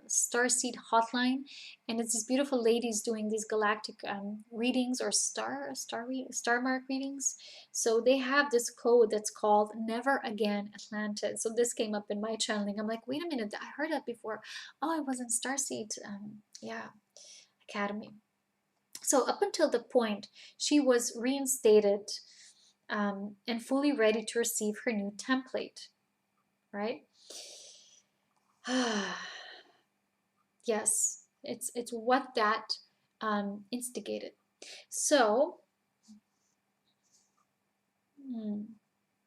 Starseed Hotline, and it's these beautiful ladies doing these galactic readings or star mark readings. So they have this code that's called Never Again Atlantis. So this came up in my channeling. I'm like, wait a minute, I heard that before. Oh, I was in Starseed, Academy. So up until the point she was reinstated and fully ready to receive her new template, right? Yes, it's what that instigated. So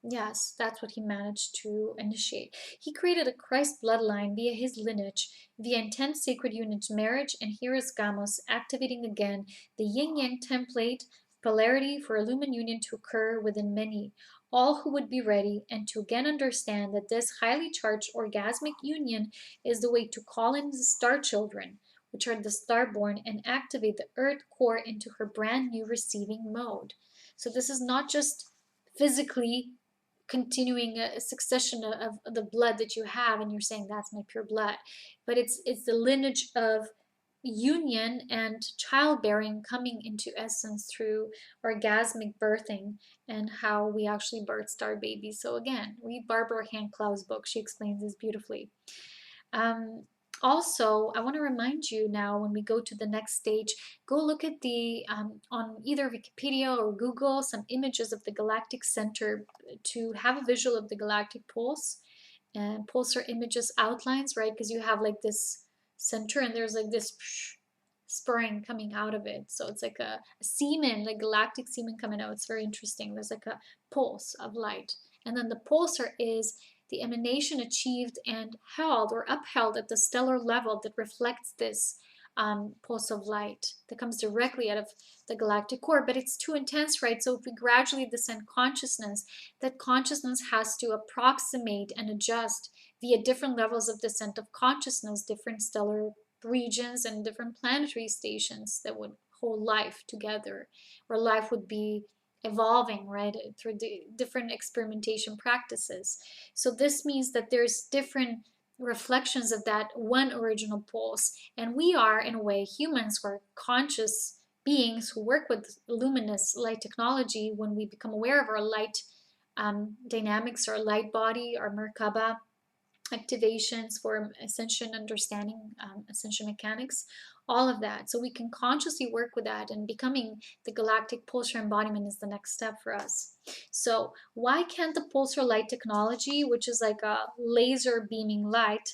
Yes, that's what he managed to initiate. He created a Christ bloodline via his lineage, via intense sacred union to marriage, and here is Gamos activating again the yin-yang template polarity for a lumen union to occur within many, all who would be ready, and to again understand that this highly charged orgasmic union is the way to call in the star children, which are the starborn, and activate the earth core into her brand new receiving mode. So this is not just physically continuing a succession of the blood that you have and you're saying that's my pure blood, but it's the lineage of union and childbearing coming into essence through orgasmic birthing and how we actually birth star babies. So again, read Barbara Hand-Klau's book. She explains this beautifully. um, Also, I want to remind you now when we go to the next stage, go look at the on either Wikipedia or Google some images of the galactic center to have a visual of the galactic pulse and pulsar images outlines, right? Because you have like this center and there's like this spring coming out of it. So it's like a semen, like galactic semen coming out. It's very interesting. There's like a pulse of light. And then the pulsar is the emanation achieved and held or upheld at the stellar level that reflects this pulse of light that comes directly out of the galactic core. But it's too intense, right? So if we gradually descend consciousness, that consciousness has to approximate and adjust via different levels of descent of consciousness, different stellar regions and different planetary stations that would hold life together, where life would be evolving, right, through the different experimentation practices. So this means that there's different reflections of that one original pulse, and we are, in a way, humans who are conscious beings who work with luminous light technology. When we become aware of our light dynamics, our light body, our Merkaba activations for ascension understanding, ascension mechanics, all of that. So we can consciously work with that, and becoming the galactic pulsar embodiment is the next step for us. So why can't the pulsar light technology, which is like a laser beaming light,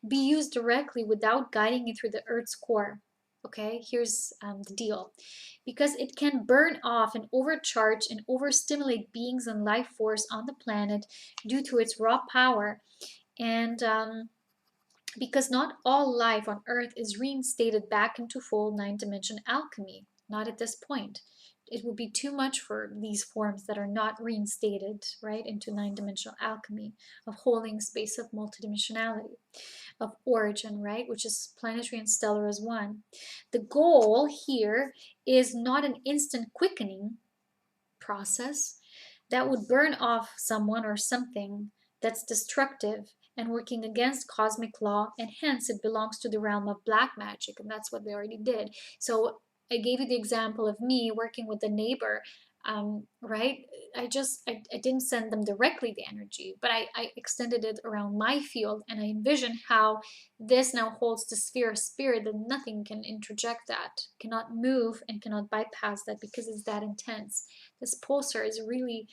be used directly without guiding it through the Earth's core? Okay, here's the deal. Because it can burn off and overcharge and overstimulate beings and life force on the planet due to its raw power, and because not all life on Earth is reinstated back into full nine-dimension alchemy, not at this point. It would be too much for these forms that are not reinstated, right, into nine-dimensional alchemy of holding space of multidimensionality, of origin, right, which is planetary and stellar as one. The goal here is not an instant quickening process that would burn off someone or something that's destructive and working against cosmic law, and hence it belongs to the realm of black magic, and that's what they already did. So I gave you the example of me working with a neighbor, right? I didn't send them directly the energy, but I extended it around my field, and I envision how this now holds the sphere of spirit, that nothing can interject that, cannot move and cannot bypass that, because it's that intense. This pulsar is really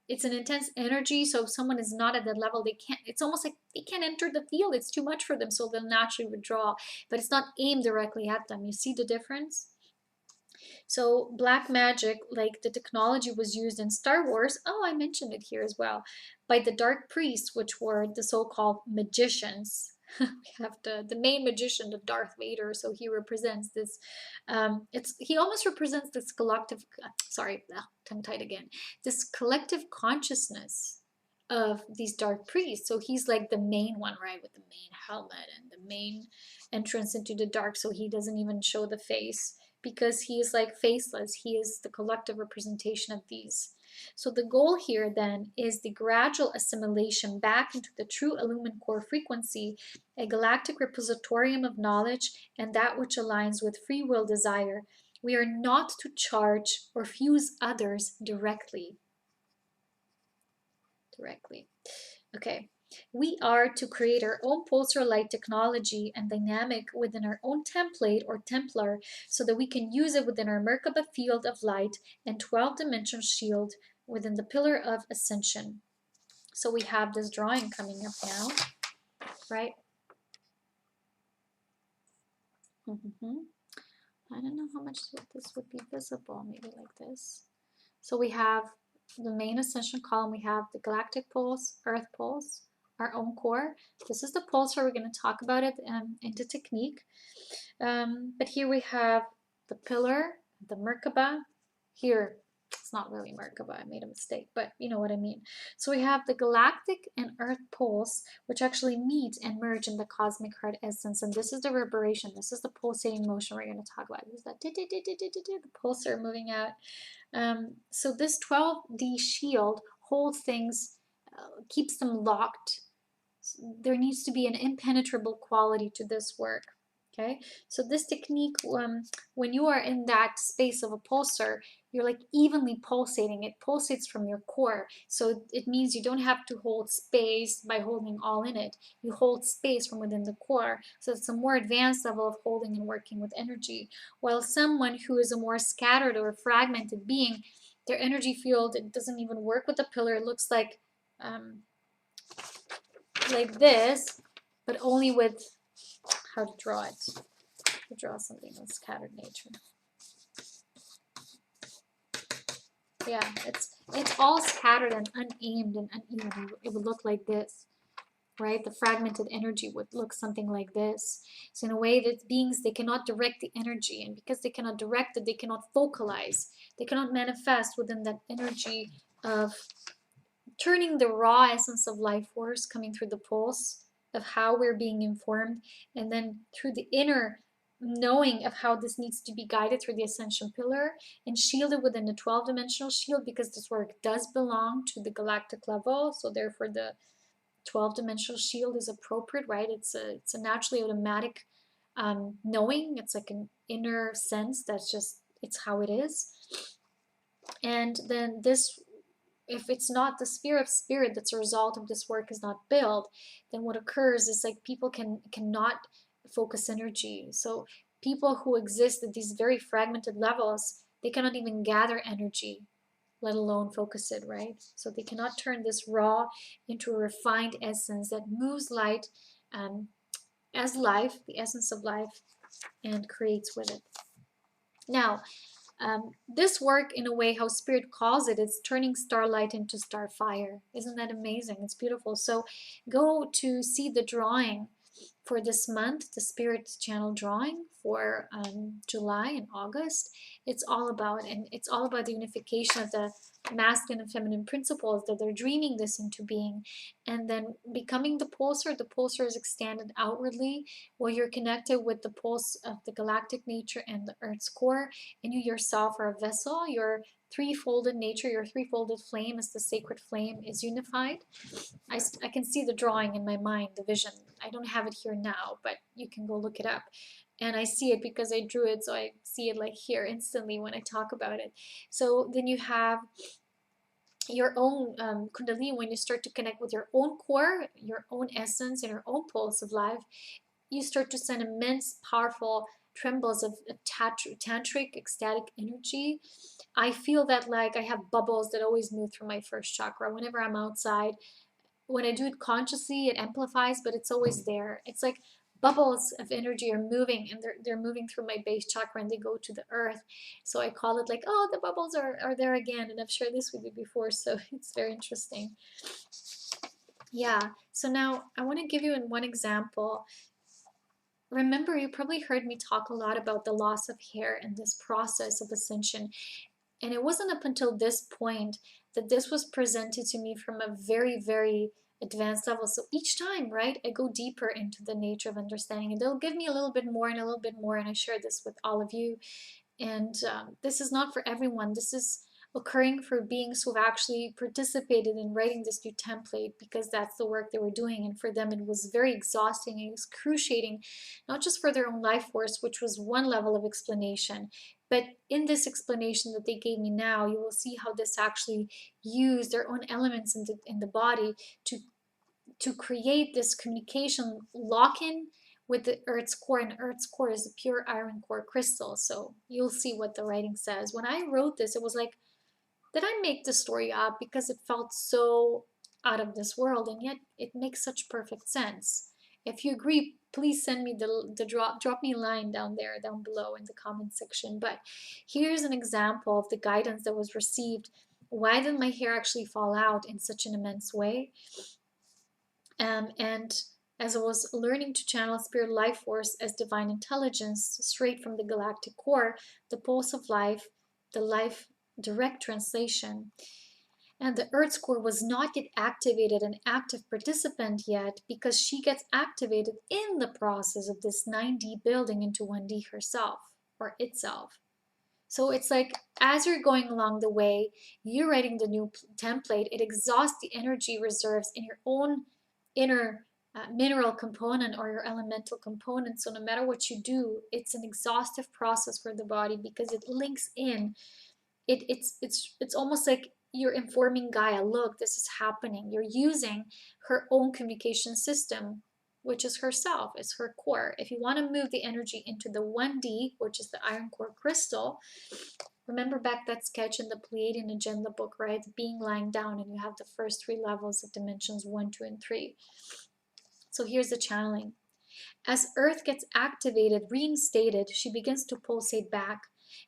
it's an intense energy. So if someone is not at that level, they can't, it's almost like they can't enter the field, it's too much for them, so they'll naturally withdraw, but it's not aimed directly at them. You see the difference? So black magic, like the technology was used in Star Wars, oh, I mentioned it here as well, by the dark priests, which were the so-called magicians. We have the main magician, the Darth Vader, so he represents this, he almost represents this collective, sorry, tongue tied again, this collective consciousness of these dark priests. So he's like the main one, right, with the main helmet and the main entrance into the dark, so he doesn't even show the face, because he is like faceless. He is the collective representation of these. So the goal here then is the gradual assimilation back into the true illumined core frequency, a galactic repositorium of knowledge, and that which aligns with free will desire. We are not to charge or fuse others directly. Okay. We are to create our own pulsar light technology and dynamic within our own template or Templar, so that we can use it within our Merkaba field of light and 12-dimensional shield within the pillar of ascension. So we have this drawing coming up now, right? I don't know how much this would be visible, maybe like this. So we have the main ascension column, we have the galactic pulse, earth pulse, our own core. This is the pulsar. We're going to talk about it in the technique. But here we have the pillar, the Merkaba. Here, it's not really Merkaba, I made a mistake, but you know what I mean. So we have the galactic and earth pulse, which actually meet and merge in the cosmic heart essence. And this is the reverberation. This is the pulsating motion we're going to talk about. This is that the pulsar moving out. So this 12D shield holds things, keeps them locked. There needs to be an impenetrable quality to this work. Okay, so this technique, when you are in that space of a pulsar, you're like evenly pulsating. It pulsates from your core. So it means you don't have to hold space by holding all in it. You hold space from within the core. So it's a more advanced level of holding and working with energy. While someone who is a more scattered or fragmented being, their energy field, it doesn't even work with the pillar. It looks like this, but only with how to draw it. To draw something of scattered nature. Yeah, it's all scattered and unaimed and uneven. It would look like this, right? The fragmented energy would look something like this. So in a way that beings, they cannot direct the energy, and because they cannot direct it, they cannot focalize. They cannot manifest within that energy of turning the raw essence of life force coming through the pulse of how we're being informed, and then through the inner knowing of how this needs to be guided through the ascension pillar and shielded within the 12-dimensional shield, because this work does belong to the galactic level. So therefore the 12-dimensional shield is appropriate, right? It's a naturally automatic knowing. It's like an inner sense that's just, it's how it is. And then this, if it's not the sphere of spirit that's a result of this work is not built, then what occurs is like people cannot focus energy. So people who exist at these very fragmented levels, they cannot even gather energy, let alone focus it, right? So they cannot turn this raw into a refined essence that moves light as life, the essence of life, and creates with it. Now, this work, in a way, how Spirit calls it, is turning starlight into starfire. Isn't that amazing? It's beautiful. So go to see the drawing for this month, the Spirit Channel drawing for July and August. It's all about the unification of the masculine and feminine principles, that they're dreaming this into being, and then becoming the pulsar. The pulsar is extended outwardly, where you're connected with the pulse of the galactic nature and the Earth's core, and you yourself are a vessel. Your three-folded nature, your three-folded flame as the sacred flame is unified. I can see the drawing in my mind, the vision. I don't have it here now, but you can go look it up. And I see it because I drew it, so I see it like here instantly when I talk about it. So then you have your own Kundalini. When you start to connect with your own core, your own essence, and your own pulse of life, you start to send immense, powerful trembles of tantric, ecstatic energy. I feel that like I have bubbles that always move through my first chakra whenever I'm outside. When I do it consciously, it amplifies, but it's always there. It's like bubbles of energy are moving, and they're moving through my base chakra, and they go to the earth. So I call it like, oh, the bubbles are there again. And I've shared this with you before, so it's very interesting. Yeah, so now I want to give you one example. Remember, you probably heard me talk a lot about the loss of hair and this process of ascension. And it wasn't up until this point that this was presented to me from a very, very advanced level. So each time, right, I go deeper into the nature of understanding, and they'll give me a little bit more and a little bit more. And I share this with all of you. And this is not for everyone. This is occurring for beings who have actually participated in writing this new template, because that's the work they were doing. And for them, it was very exhausting and excruciating, not just for their own life force, which was one level of explanation, but in this explanation that they gave me now, you will see how this actually used their own elements in the body to create this communication lock-in with the Earth's core, and Earth's core is a pure iron core crystal. So you'll see what the writing says. When I wrote this, it was like, did I make the story up? Because it felt so out of this world, and yet it makes such perfect sense. If you agree, please send me the drop me a line down below in the comment section. But here's an example of the guidance that was received Why did my hair actually fall out in such an immense way? And as I was learning to channel spirit life force as divine intelligence straight from the galactic core, the pulse of life, the life direct translation, and the Earth's core was not yet activated an active participant yet, because she gets activated in the process of this 9D building into 1D herself or itself. So it's like as you're going along the way, you're writing the new template, it exhausts the energy reserves in your own inner mineral component or your elemental component. So no matter what you do, it's an exhaustive process for the body because it links in. It's almost like you're informing Gaia, look, this is happening. You're using her own communication system, which is herself, is her core. If you want to move the energy into the 1D, which is the iron core crystal, remember back that sketch in the Pleiadian agenda book, right? Being lying down, and you have the first 3 levels of dimensions 1, 2, and 3. So here's the channeling. As Earth gets activated, reinstated, she begins to pulsate back.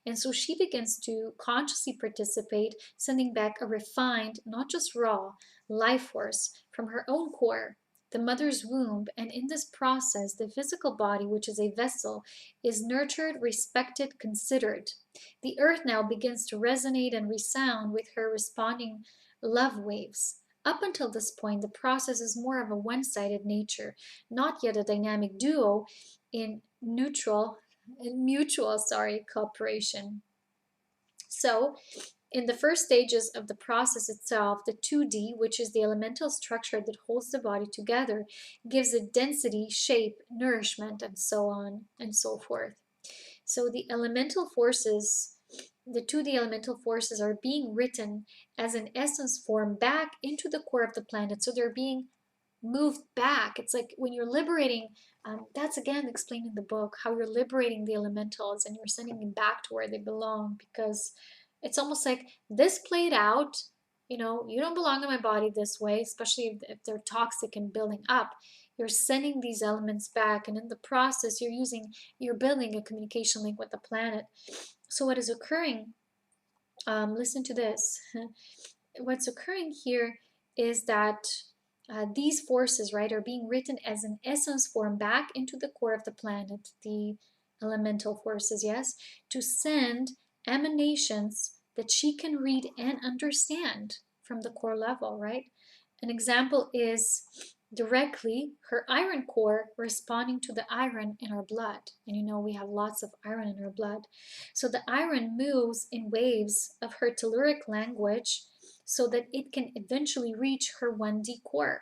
And so she begins to consciously participate, sending back a refined, not just raw, life force from her own core, the mother's womb. And in this process, the physical body, which is a vessel, is nurtured, respected, considered. The Earth now begins to resonate and resound with her responding love waves. Up until this point, the process is more of a one-sided nature, not yet a dynamic duo in mutual cooperation. So, in the first stages of the process itself, the 2D, which is the elemental structure that holds the body together, gives it density, shape, nourishment, and so on and so forth. So the elemental forces, the 2D elemental forces are being written as an essence form back into the core of the planet. So they're being moved back. It's like when you're liberating, that's again explained in the book, how you're liberating the elementals and you're sending them back to where they belong, because it's almost like this played out, you know, you don't belong in my body this way, especially if they're toxic and building up. You're sending these elements back, and in the process, you're building a communication link with the planet. So what is occurring, listen to this. What's occurring here is that these forces, right, are being written as an essence form back into the core of the planet, the elemental forces, yes, to send emanations that she can read and understand from the core level, right? An example is directly her iron core responding to the iron in our blood. And you know, we have lots of iron in our blood. So the iron moves in waves of her telluric language so that it can eventually reach her 1D core.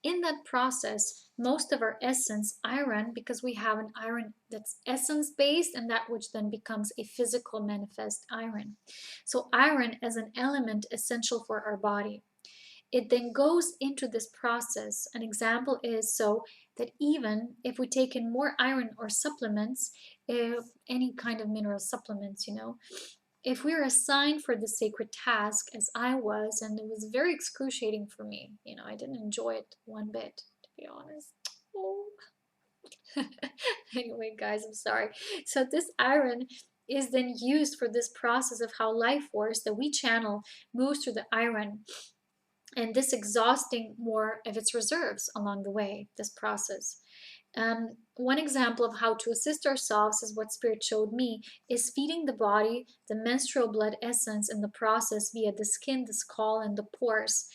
In that process, most of our essence, iron, because we have an iron that's essence based, and that which then becomes a physical manifest iron. So iron as an element essential for our body. It then goes into this process. An example is so that even if we take in more iron or supplements, if any kind of mineral supplements, you know, if we are assigned for the sacred task, as I was, and it was very excruciating for me, you know, I didn't enjoy it one bit, to be honest. Oh. Anyway, guys, I'm sorry. So this iron is then used for this process of how life force that we channel moves through the iron, and this exhausting more of its reserves along the way, this process. One example of how to assist ourselves is what Spirit showed me, is feeding the body the menstrual blood essence in the process via the skin, the skull, and the pores,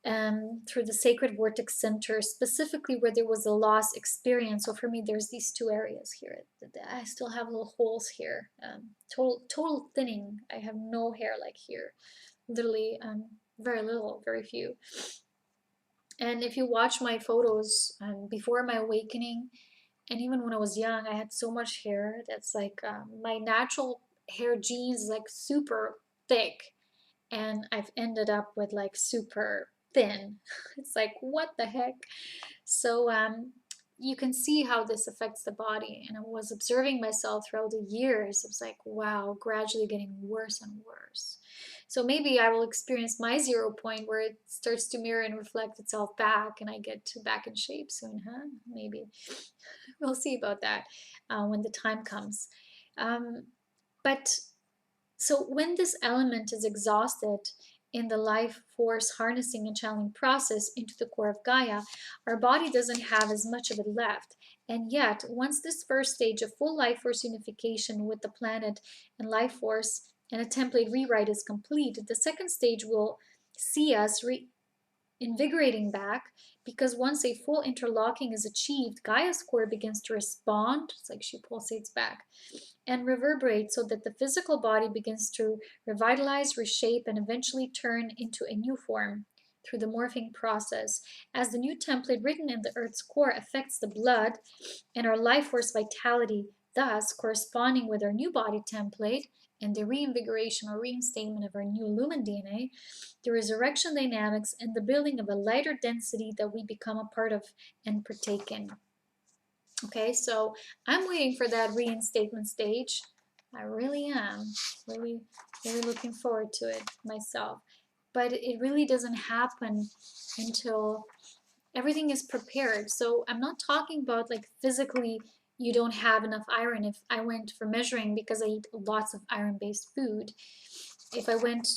through the sacred vortex center, specifically where there was a loss experience. So for me, there's these 2 areas here. I still have little holes here. Total thinning. I have no hair like here. Literally, very little, very few. And if you watch my photos before my awakening, and even when I was young, I had so much hair that's like my natural hair genes is like super thick, and I've ended up with like super thin. It's like, what the heck? So you can see how this affects the body. And I was observing myself throughout the years. It was like, wow, gradually getting worse and worse. So maybe I will experience my 0 point where it starts to mirror and reflect itself back, and I get back in shape soon, huh? Maybe. We'll see about that when the time comes. But So when this element is exhausted in the life force harnessing and channeling process into the core of Gaia, our body doesn't have as much of it left. And yet, once this first stage of full life force unification with the planet and life force and a template rewrite is complete, the second stage will see us invigorating back, because once a full interlocking is achieved, Gaia's core begins to respond. It's like she pulsates back and reverberate, so that the physical body begins to revitalize, reshape, and eventually turn into a new form through the morphing process. As the new template written in the Earth's core affects the blood and our life force vitality, thus corresponding with our new body template and the reinvigoration or reinstatement of our new lumen DNA, the resurrection dynamics, and the building of a lighter density that we become a part of and partake in. Okay, so I'm waiting for that reinstatement stage. I really am. Really, really looking forward to it myself. But it really doesn't happen until everything is prepared. So I'm not talking about like physically you don't have enough iron. If I went for measuring because I eat lots of iron-based food, if I went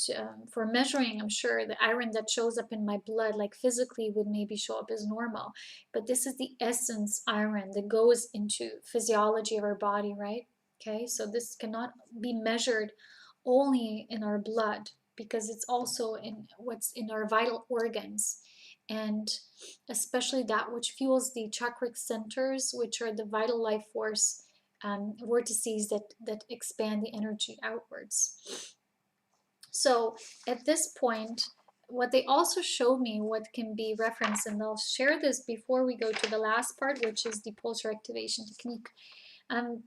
for measuring, I'm sure the iron that shows up in my blood, like physically, would maybe show up as normal. But this is the essence iron that goes into physiology of our body, right? Okay, so this cannot be measured only in our blood, because it's also in what's in our vital organs, and especially that which fuels the chakric centers, which are the vital life force vortices that expand the energy outwards. So at this point, what they also showed me, what can be referenced, and they'll share this before we go to the last part, which is the pulsar activation technique.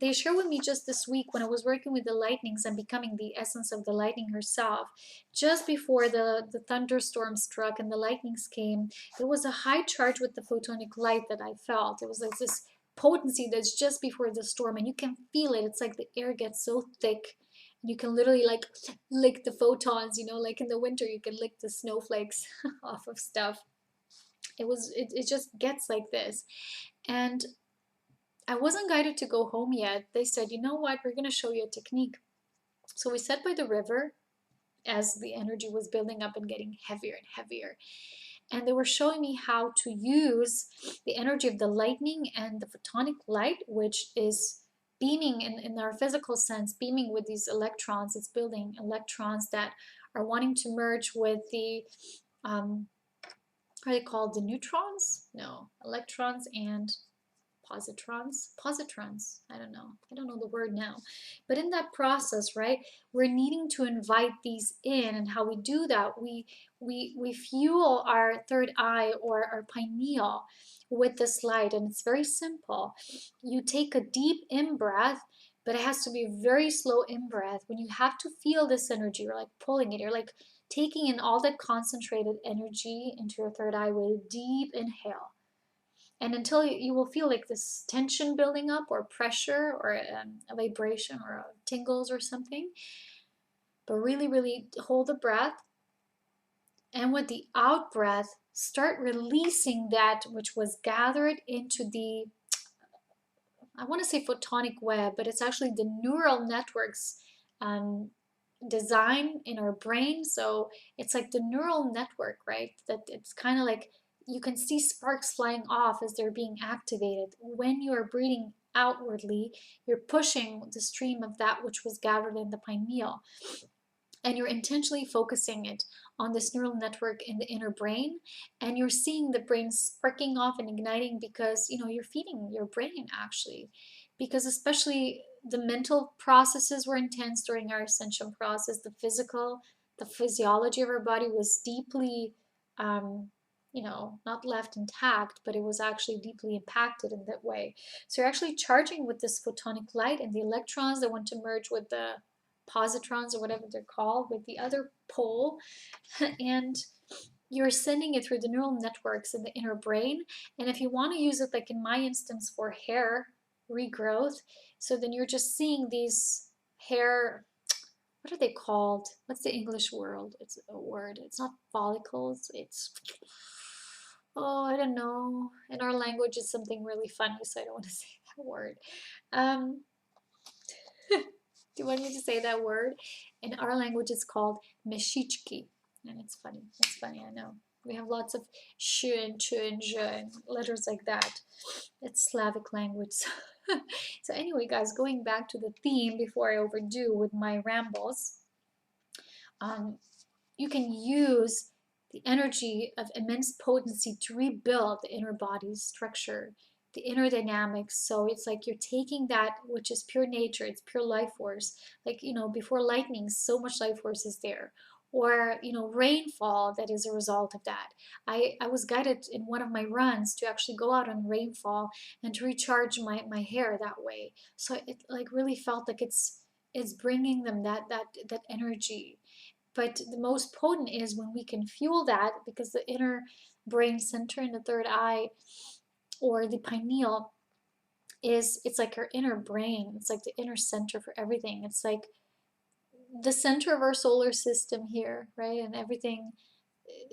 They shared with me just this week when I was working with the lightnings and becoming the essence of the lightning herself. Just before the thunderstorm struck and the lightnings came, there was a high charge with the photonic light that I felt. It was like this potency that's just before the storm, and you can feel it. It's like the air gets so thick. You can literally like lick the photons, you know, like in the winter you can lick the snowflakes off of stuff. It just gets like this. And I wasn't guided to go home yet. They said, you know what, we're going to show you a technique. So we sat by the river as the energy was building up and getting heavier and heavier. And they were showing me how to use the energy of the lightning and the photonic light, which is beaming in our physical sense, beaming with these electrons. It's building electrons that are wanting to merge with the, are they called the neutrons? No, electrons and positrons, I don't know the word now, but in that process, right, we're needing to invite these in. And how we do that, we fuel our third eye or our pineal with this light. And it's very simple. You take a deep in-breath, but it has to be a very slow in-breath. When you have to feel this energy, you're like pulling it, you're like taking in all that concentrated energy into your third eye with a deep inhale. And until you will feel like this tension building up, or pressure, or a vibration, or tingles or something. But really, really hold the breath. And with the out breath, start releasing that which was gathered into the, I want to say photonic web, but it's actually the neural networks design in our brain. So it's like the neural network, right? That it's kind of like you can see sparks flying off as they're being activated. When you are breathing outwardly, you're pushing the stream of that which was gathered in the pineal. And you're intentionally focusing it on this neural network in the inner brain. And you're seeing the brain sparking off and igniting, because, you know, you're feeding your brain actually. Because especially the mental processes were intense during our ascension process. The physiology of our body was deeply, you know, not left intact, but it was actually deeply impacted in that way. So you're actually charging with this photonic light, and the electrons that want to merge with the positrons, or whatever they're called, with the other pole, and you're sending it through the neural networks in the inner brain. And if you want to use it, like in my instance, for hair regrowth, so then you're just seeing these hair, what are they called? What's the English word? It's a word. It's not follicles. It's, oh, I don't know. In our language, it's something really funny, so I don't want to say that word. Um, Do you want me to say that word? In our language, it's called meshichki. And it's funny. It's funny, I know. We have lots of sh and ch and j and letters like that. It's Slavic language. So anyway, guys, going back to the theme before I overdo with my rambles, you can use the energy of immense potency to rebuild the inner body's structure, the inner dynamics. So it's like you're taking that which is pure nature, it's pure life force. Like, you know, before lightning, so much life force is there. Or, you know, rainfall that is a result of that. I was guided in one of my runs to actually go out on rainfall and to recharge my hair that way. So it like really felt like it's bringing them that energy. But the most potent is when we can fuel that, because the inner brain center in the third eye, or the pineal, it's like our inner brain. It's like the inner center for everything. It's like the center of our solar system here, right? And everything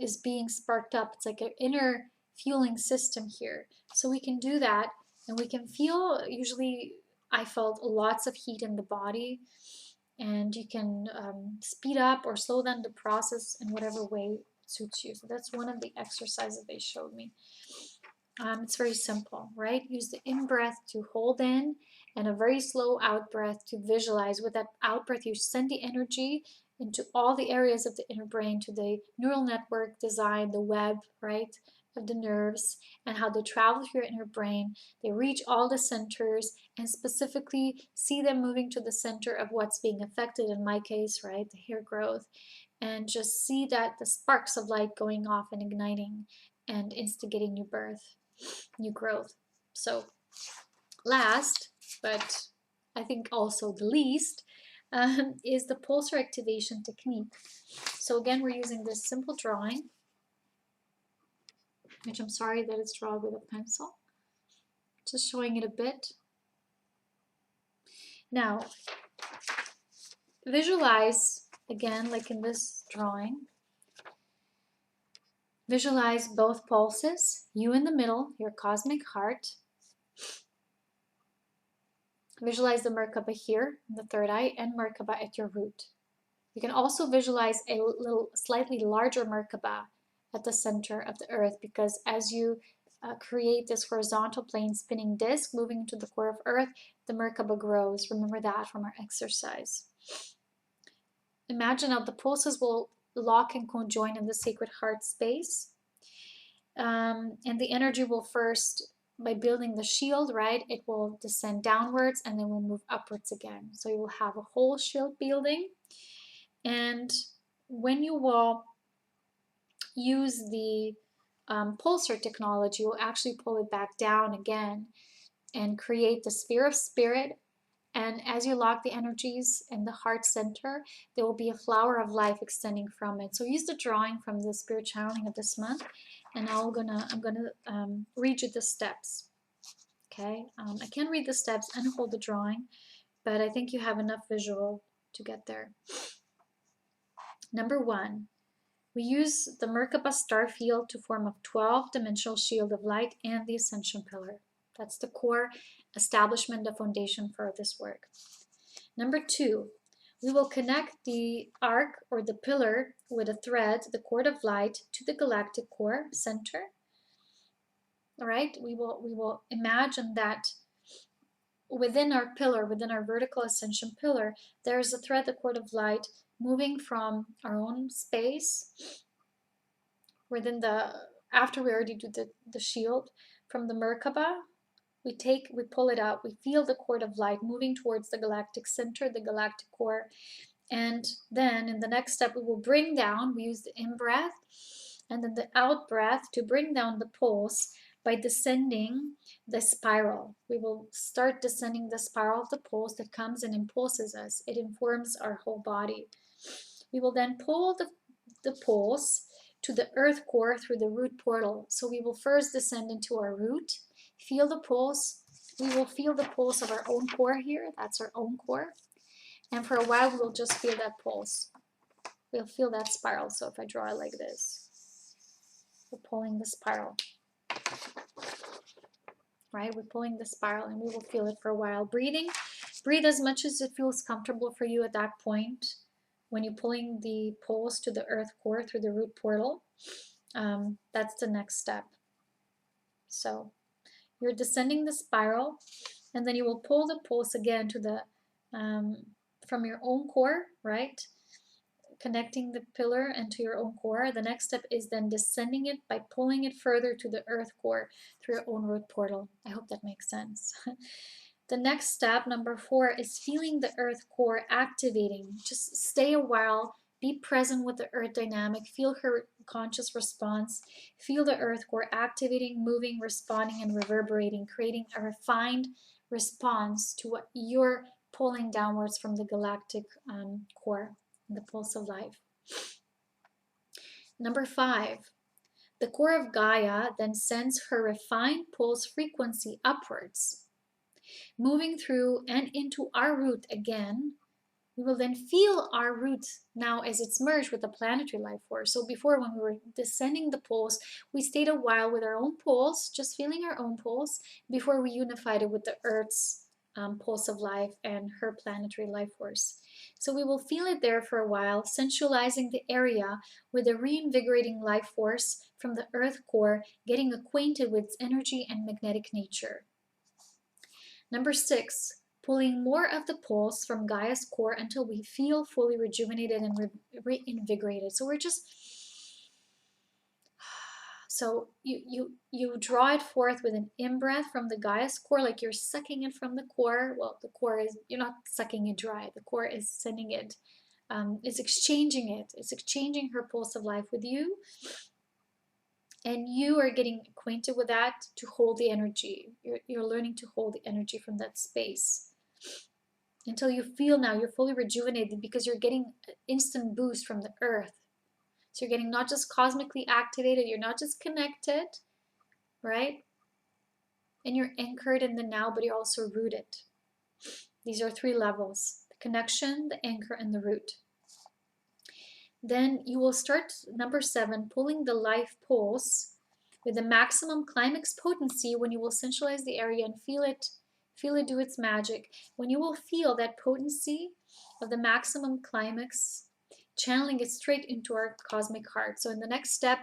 is being sparked up. It's like an inner fueling system here. So we can do that, and we can feel, usually I felt lots of heat in the body, and you can speed up or slow down the process in whatever way suits you. So that's one of the exercises they showed me. It's very simple, right? Use the in-breath to hold in and a very slow out-breath to visualize. With that out-breath, you send the energy into all the areas of the inner brain, to the neural network design, the web, right, of the nerves, and how they travel through your inner brain. They reach all the centers, and specifically see them moving to the center of what's being affected, in my case, right, the hair growth, and just see that the sparks of light going off and igniting and instigating new birth, new growth. So last, but I think also the least, is the pulsar activation technique. So again, we're using this simple drawing, which I'm sorry that it's drawn with a pencil. Just showing it a bit. Now, visualize, again, like in this drawing, visualize both pulses, you in the middle, your cosmic heart. Visualize the Merkaba here in the third eye, and Merkaba at your root. You can also visualize a little slightly larger Merkaba at the center of the earth, because as you create this horizontal plane spinning disc moving into the core of earth, the Merkaba grows. Remember that from our exercise. Imagine how the pulses will lock and conjoin in the sacred heart space. And the energy will first, by building the shield, right, it will descend downwards and then will move upwards again. So you will have a whole shield building. And when you will use the Pulsar technology, you'll actually pull it back down again and create the sphere of spirit. And as you lock the energies in the heart center, there will be a flower of life extending from it. So use the drawing from the spirit channeling of this month, and I'm gonna read you the steps. Okay, I can read the steps and hold the drawing, but I think you have enough visual to get there. Number 1, we use the Merkaba star field to form a 12-dimensional shield of light and the ascension pillar. That's the core establishment, the foundation for this work. Number 2, we will connect the arc or the pillar with a thread, the cord of light, to the galactic core center. All right, we will imagine that within our pillar, within our vertical ascension pillar, there is a thread, the cord of light, moving from our own space within the, after we already do the shield, from the Merkaba, we pull it out, we feel the cord of light moving towards the galactic center, the galactic core, and then in the next step we will bring down, we use the in-breath and then the out-breath to bring down the pulse by descending the spiral. We will start descending the spiral of the pulse that comes and impulses us. It informs our whole body. We will then pull the pulse to the earth core through the root portal. So we will first descend into our root, feel the pulse. We will feel the pulse of our own core here. That's our own core. And for a while, we'll just feel that pulse. We'll feel that spiral. So if I draw it like this, we're pulling the spiral. Right? We're pulling the spiral, and we will feel it for a while. Breathing Breathe as much as it feels comfortable for you at that point when you're pulling the pulse to the earth core through the root portal. That's the next step. So you're descending the spiral, and then you will pull the pulse again to the from your own core, right? Connecting the pillar into your own core. The next step is then descending it by pulling it further to the earth core through your own root portal. I hope that makes sense. The next step, number 4, is feeling the earth core activating. Just stay a while, be present with the earth dynamic, feel her conscious response, feel the earth core activating, moving, responding, and reverberating, creating a refined response to what you're pulling downwards from the galactic core, the pulse of life. Number 5, the core of Gaia then sends her refined pulse frequency upwards, moving through and into our root again. We will then feel our root now as it's merged with the planetary life force. So before, when we were descending the pulse, we stayed a while with our own pulse, just feeling our own pulse, before we unified it with the Earth's pulse of life and her planetary life force. So we will feel it there for a while, sensualizing the area with a reinvigorating life force from the Earth core, getting acquainted with its energy and magnetic nature. Number 6, pulling more of the pulse from Gaia's core until we feel fully rejuvenated and reinvigorated. So we're just, so you draw it forth with an in-breath from the Gaia's core, like you're sucking it from the core. Well, the core is, you're not sucking it dry. The core is sending it, is exchanging it. It's exchanging her pulse of life with you. And you are getting acquainted with that to hold the energy. You're learning to hold the energy from that space until you feel now you're fully rejuvenated, because you're getting an instant boost from the earth. So you're getting not just cosmically activated, you're not just connected, right? And you're anchored in the now, but you're also rooted. These are 3 levels: the connection, the anchor, and the root. Then you will start, number 7, pulling the life pulse with the maximum climax potency, when you will centralize the area and feel it do its magic. When you will feel that potency of the maximum climax, channeling it straight into our cosmic heart. So in the next step,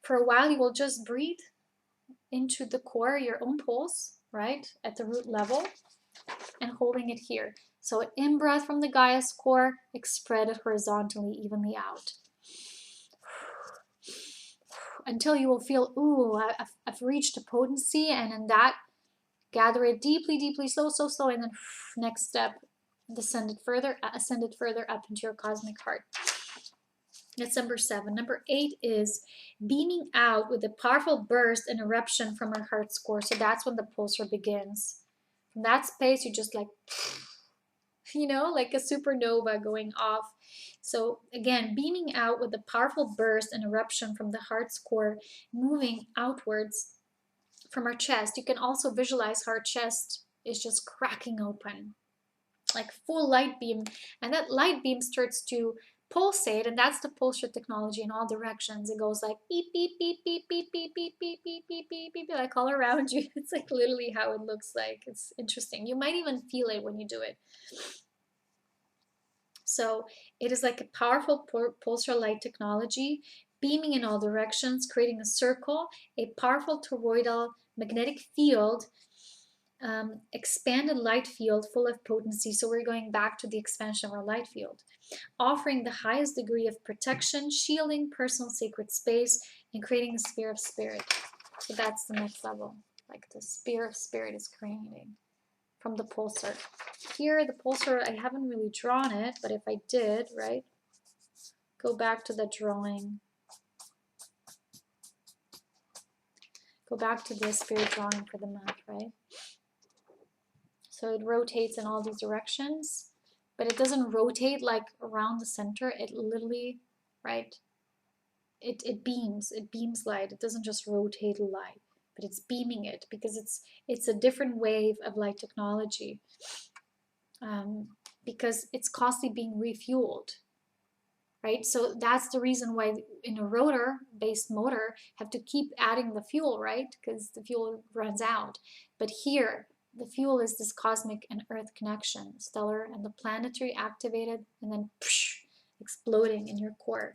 for a while, you will just breathe into the core, your own pulse, right, at the root level, and holding it here. So an in-breath from the Gaia's core, spread it horizontally, evenly out. Until you will feel, ooh, I've reached a potency, and in that, gather it deeply, deeply, slow, and then next step, ascend it further up into your cosmic heart. That's number 7. Number 8 is beaming out with a powerful burst and eruption from our heart's core. So that's when the pulsar begins. From that space, you just like, you know, like a supernova going off. So again, beaming out with a powerful burst and eruption from the heart's core, moving outwards from our chest. You can also visualize our chest is just cracking open, like full light beam, and that light beam starts to pulsate, and that's the pulsar technology in all directions. It goes like beep, beep, beep, beep, beep, beep, beep, beep, beep, beep, beep, beep, like all around you. It's like literally how it looks like. It's interesting. You might even feel it when you do it. So it is like a powerful pulsar light technology, beaming in all directions, creating a circle, a powerful toroidal magnetic field, expanded light field full of potency. So we're going back to the expansion of our light field, offering the highest degree of protection, shielding personal sacred space, and creating a sphere of spirit. So that's the next level, like the sphere of spirit is creating from the pulsar. Here, the pulsar, I haven't really drawn it, but if I did, right, go back to the drawing. Go back to the spirit drawing for the map, right? So it rotates in all these directions, but it doesn't rotate like around the center. It literally, right, it beams light. It doesn't just rotate light, but it's beaming it, because it's a different wave of light technology, because it's constantly being refueled, right? So that's the reason why in a rotor-based motor have to keep adding the fuel, right? Because the fuel runs out. But here, the fuel is this cosmic and earth connection, stellar and the planetary activated, and then exploding in your core.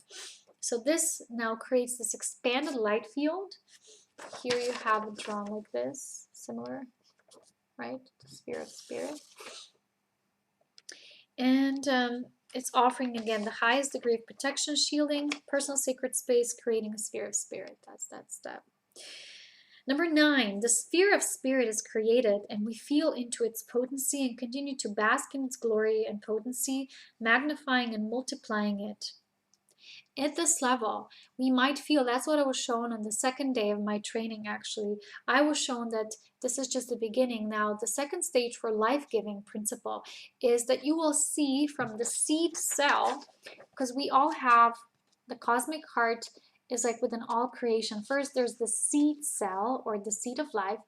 So this now creates this expanded light field. Here you have it drawn like this, similar, right? The sphere of spirit. And it's offering, again, the highest degree of protection, shielding, personal sacred space, creating a sphere of spirit. That's that step. Number 9, the sphere of spirit is created and we feel into its potency and continue to bask in its glory and potency, magnifying and multiplying it. At this level, we might feel, that's what I was shown on the second day of my training actually. I was shown that this is just the beginning. Now, the second stage for life-giving principle is that you will see from the seed cell, because we all have, the cosmic heart is like within all creation. First, there's the seed cell or the seed of life.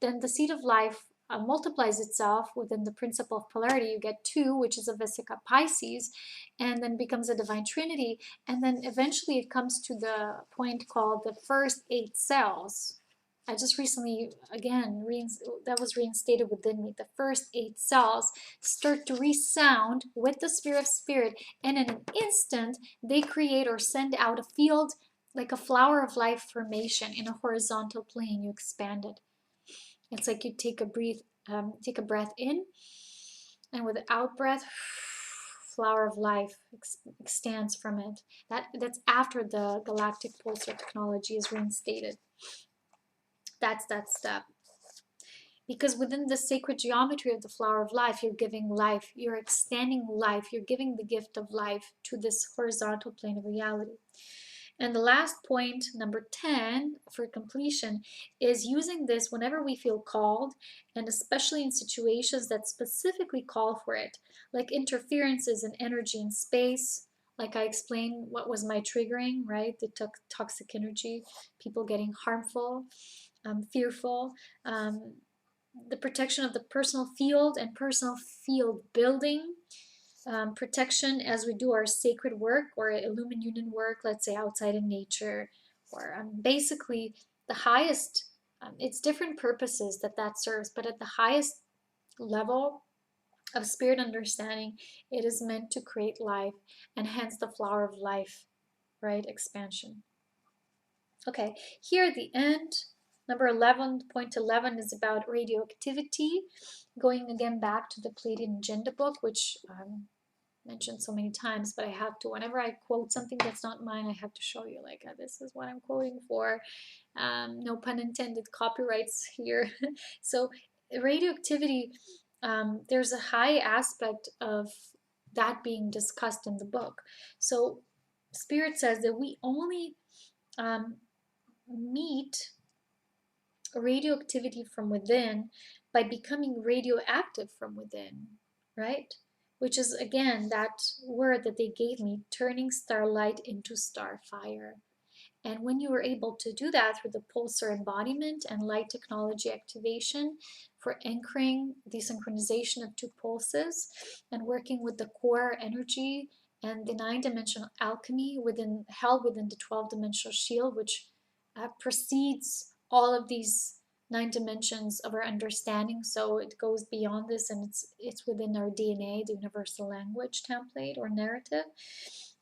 Then the seed of life multiplies itself within the principle of polarity. You get 2, which is a Vesica Pisces, and then becomes a divine trinity. And then eventually it comes to the point called the first 8 cells. I just recently, again, that was reinstated within me. The first 8 cells start to resound with the sphere of spirit, and in an instant, they create or send out a field like a flower of life formation in a horizontal plane. You expand it. It's like you take a breath in, and with the out breath, flower of life extends from it. That's after the Galactic Pulsar technology is reinstated. That's that step. Because within the sacred geometry of the flower of life, you're giving life, you're extending life, you're giving the gift of life to this horizontal plane of reality. And the last point, number 10, for completion, is using this whenever we feel called, and especially in situations that specifically call for it, like interferences in energy and space. Like I explained what was my triggering, right? The toxic energy, people getting harmful, fearful, the protection of the personal field and personal field building, protection as we do our sacred work or Illumined Union work, let's say outside in nature, or basically the highest, it's different purposes that serves, but at the highest level of spirit understanding, it is meant to create life, and hence the flower of life, right? Expansion. Okay, here at the end, number 11.11 is about radioactivity. Going again back to the Pleiadian Agenda book, which mentioned so many times, but I have to, whenever I quote something that's not mine, I have to show you, like, this is what I'm quoting for. No pun intended, copyrights here. So radioactivity, there's a high aspect of that being discussed in the book. So Spirit says that we only meet radioactivity from within by becoming radioactive from within, right? Which is, again, that word that they gave me, turning starlight into starfire. And when you were able to do that through the Pulsar embodiment and light technology activation for anchoring the synchronization of 2 pulses and working with the core energy and the 9-dimensional alchemy held within the 12-dimensional shield, which precedes all of these 9 dimensions of our understanding. So it goes beyond this, and it's within our DNA, the universal language template or narrative.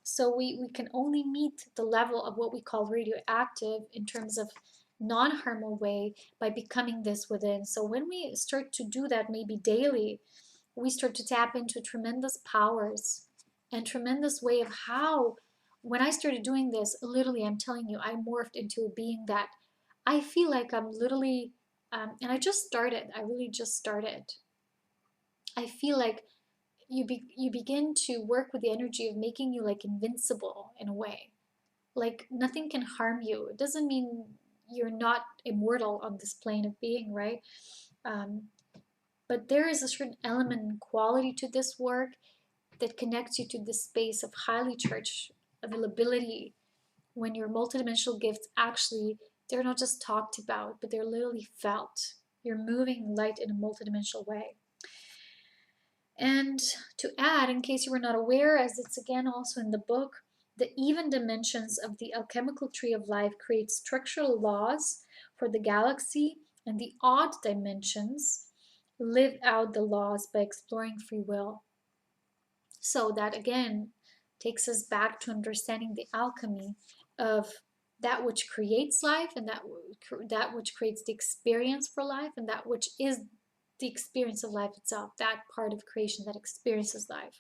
So we can only meet the level of what we call radioactive in terms of non-harmful way by becoming this within. So when we start to do that, maybe daily, we start to tap into tremendous powers and tremendous way of how, when I started doing this, literally, I'm telling you, I morphed into a being that I feel like I'm literally, and I just started, I really just started. I feel like you begin to work with the energy of making you like invincible in a way. Like nothing can harm you. It doesn't mean you're not immortal on this plane of being, right? But there is a certain element and quality to this work that connects you to this space of highly charged availability when your multidimensional gifts actually, they're not just talked about, but they're literally felt. You're moving light in a multidimensional way. And to add, in case you were not aware, as it's again also in the book, the even dimensions of the alchemical tree of life create structural laws for the galaxy, and the odd dimensions live out the laws by exploring free will. So that again takes us back to understanding the alchemy of that which creates life, and that which creates the experience for life, and that which is the experience of life itself, that part of creation that experiences life.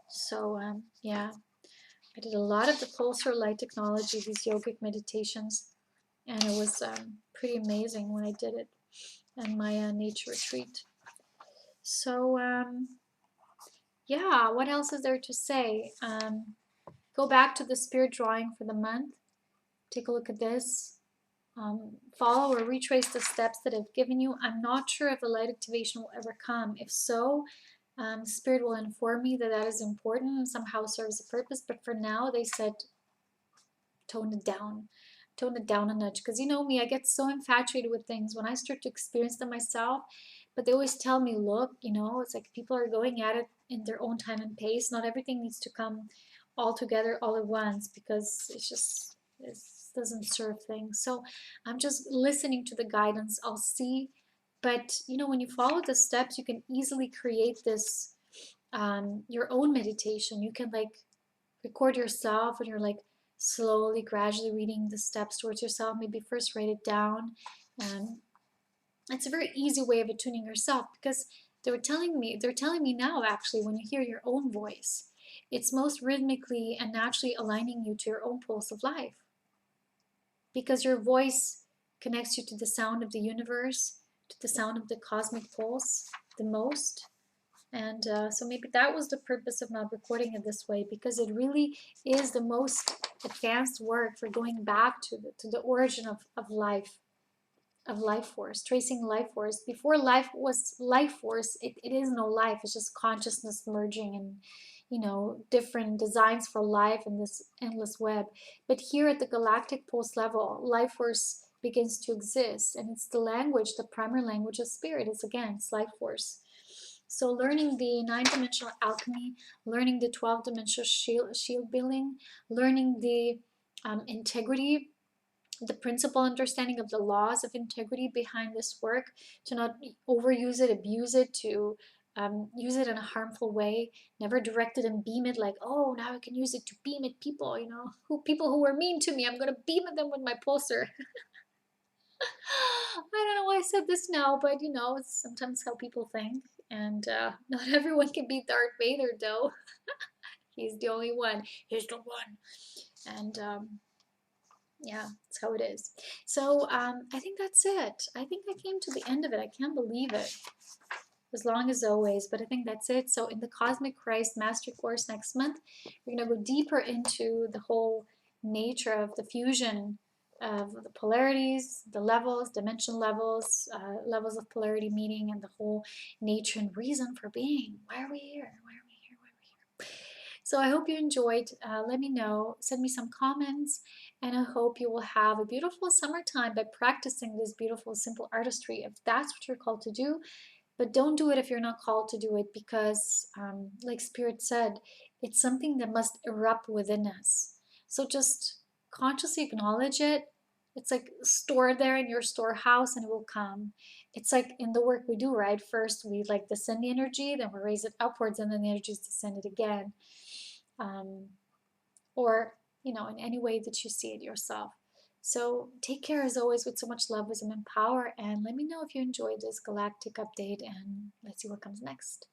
So yeah, I did a lot of the Pulsar light technology, these yogic meditations, and it was pretty amazing when I did it in my nature retreat. So yeah, what else is there to say? Go back to the spirit drawing for the month. Take a look at this. Follow or retrace the steps that I've given you. I'm not sure if the light activation will ever come. If so, Spirit will inform me that that is important and somehow serves a purpose. But for now, they said tone it down. Tone it down a nudge. Because you know me, I get so infatuated with things when I start to experience them myself. But they always tell me, look, you know, it's like people are going at it in their own time and pace. Not everything needs to come all together all at once, because it doesn't serve things. So I'm just listening to the guidance. I'll see. But you know, when you follow the steps, you can easily create this your own meditation. You can like record yourself and you're like slowly, gradually reading the steps towards yourself. Maybe first write it down. And it's a very easy way of attuning yourself, because they're telling me now, actually, when you hear your own voice, it's most rhythmically and naturally aligning you to your own pulse of life, because your voice connects you to the sound of the universe, to the sound of the cosmic pulse the most. And so maybe that was the purpose of not recording it this way, because it really is the most advanced work for going back to the origin of life force, tracing life force. Before life was life force, it is no life. It's just consciousness merging and, you know, different designs for life in this endless web. But here at the galactic pulse level, life force begins to exist, and it's the language, the primary language of spirit. Is again, it's life force. So learning the 9-dimensional alchemy, learning the 12-dimensional shield building, learning the integrity, the principle understanding of the laws of integrity behind this work, to not overuse it, abuse it, to use it in a harmful way, never direct it and beam it like, oh, now I can use it to beam at people, you know, people who were mean to me, I'm going to beam at them with my pulsar. I don't know why I said this now, but you know, it's sometimes how people think. And not everyone can be Darth Vader, though. He's the only one. He's the one. And yeah, that's how it is. So I think that's it. I think I came to the end of it. I can't believe it. As long as always, but I think that's it. So in the Cosmic Christ Mastery course next month, we're going to go deeper into the whole nature of the fusion of the polarities, the levels, dimension levels, levels of polarity meeting, and the whole nature and reason for being. Why are we here? Why are we here? Why are we here? So I hope you enjoyed. Let me know. Send me some comments, and I hope you will have a beautiful summertime by practicing this beautiful, simple artistry. If that's what you're called to do, but don't do it if you're not called to do it, because, like Spirit said, it's something that must erupt within us. So just consciously acknowledge it. It's like store there in your storehouse and it will come. It's like in the work we do, right? First, we like descend the energy, then we raise it upwards, and then the energy is descended again. Or, you know, in any way that you see it yourself. So take care as always with so much love, wisdom, and power. And let me know if you enjoyed this galactic update, and let's see what comes next.